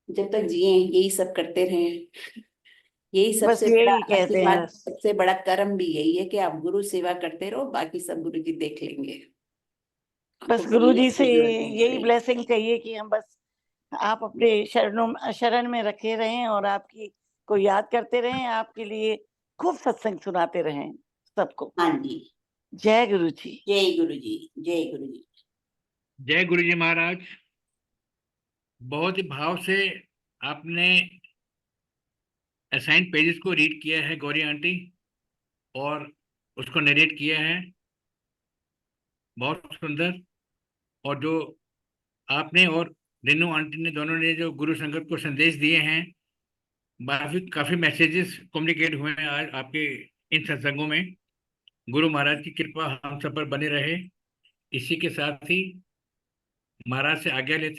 जब तक जिए यही सब करते रहें, यही बस सबसे बड़ा यही कहते हैं आशीर्वाद, बस। सबसे बड़ा कर्म भी यही है कि आप गुरु सेवा करते रहो, बाकी सब गुरु जी देख लेंगे। आपको बस गुरु जी बोलने से की जरूरत नहीं यही पड़ेगी। ब्लेसिंग चाहिए कि हम बस आप अपने शरण में रखे रहें और आपकी को याद करते रहें, आपके लिए खूब सत्संग सुनाते रहें सबको। हाँ जी। जय गुरु जी। जय गुरु जी। जय गुरु जी। जय गुरु जी महाराज। बहुत ही भाव से आपने असाइन पेजेस को रीड किया है गौरी आंटी, और उसको नरेट किया है, बहुत सुंदर। और जो आपने और रेनू आंटी ने, दोनों ने जो गुरु संगत को संदेश दिए हैं, काफी मैसेजेस कम्युनिकेट हुए हैं आज आपके इन सत्संगों में। गुरु महाराज की कृपा हम सब पर बने रहे। इसी के साथ ही महाराज से आज्ञा लेते हैं।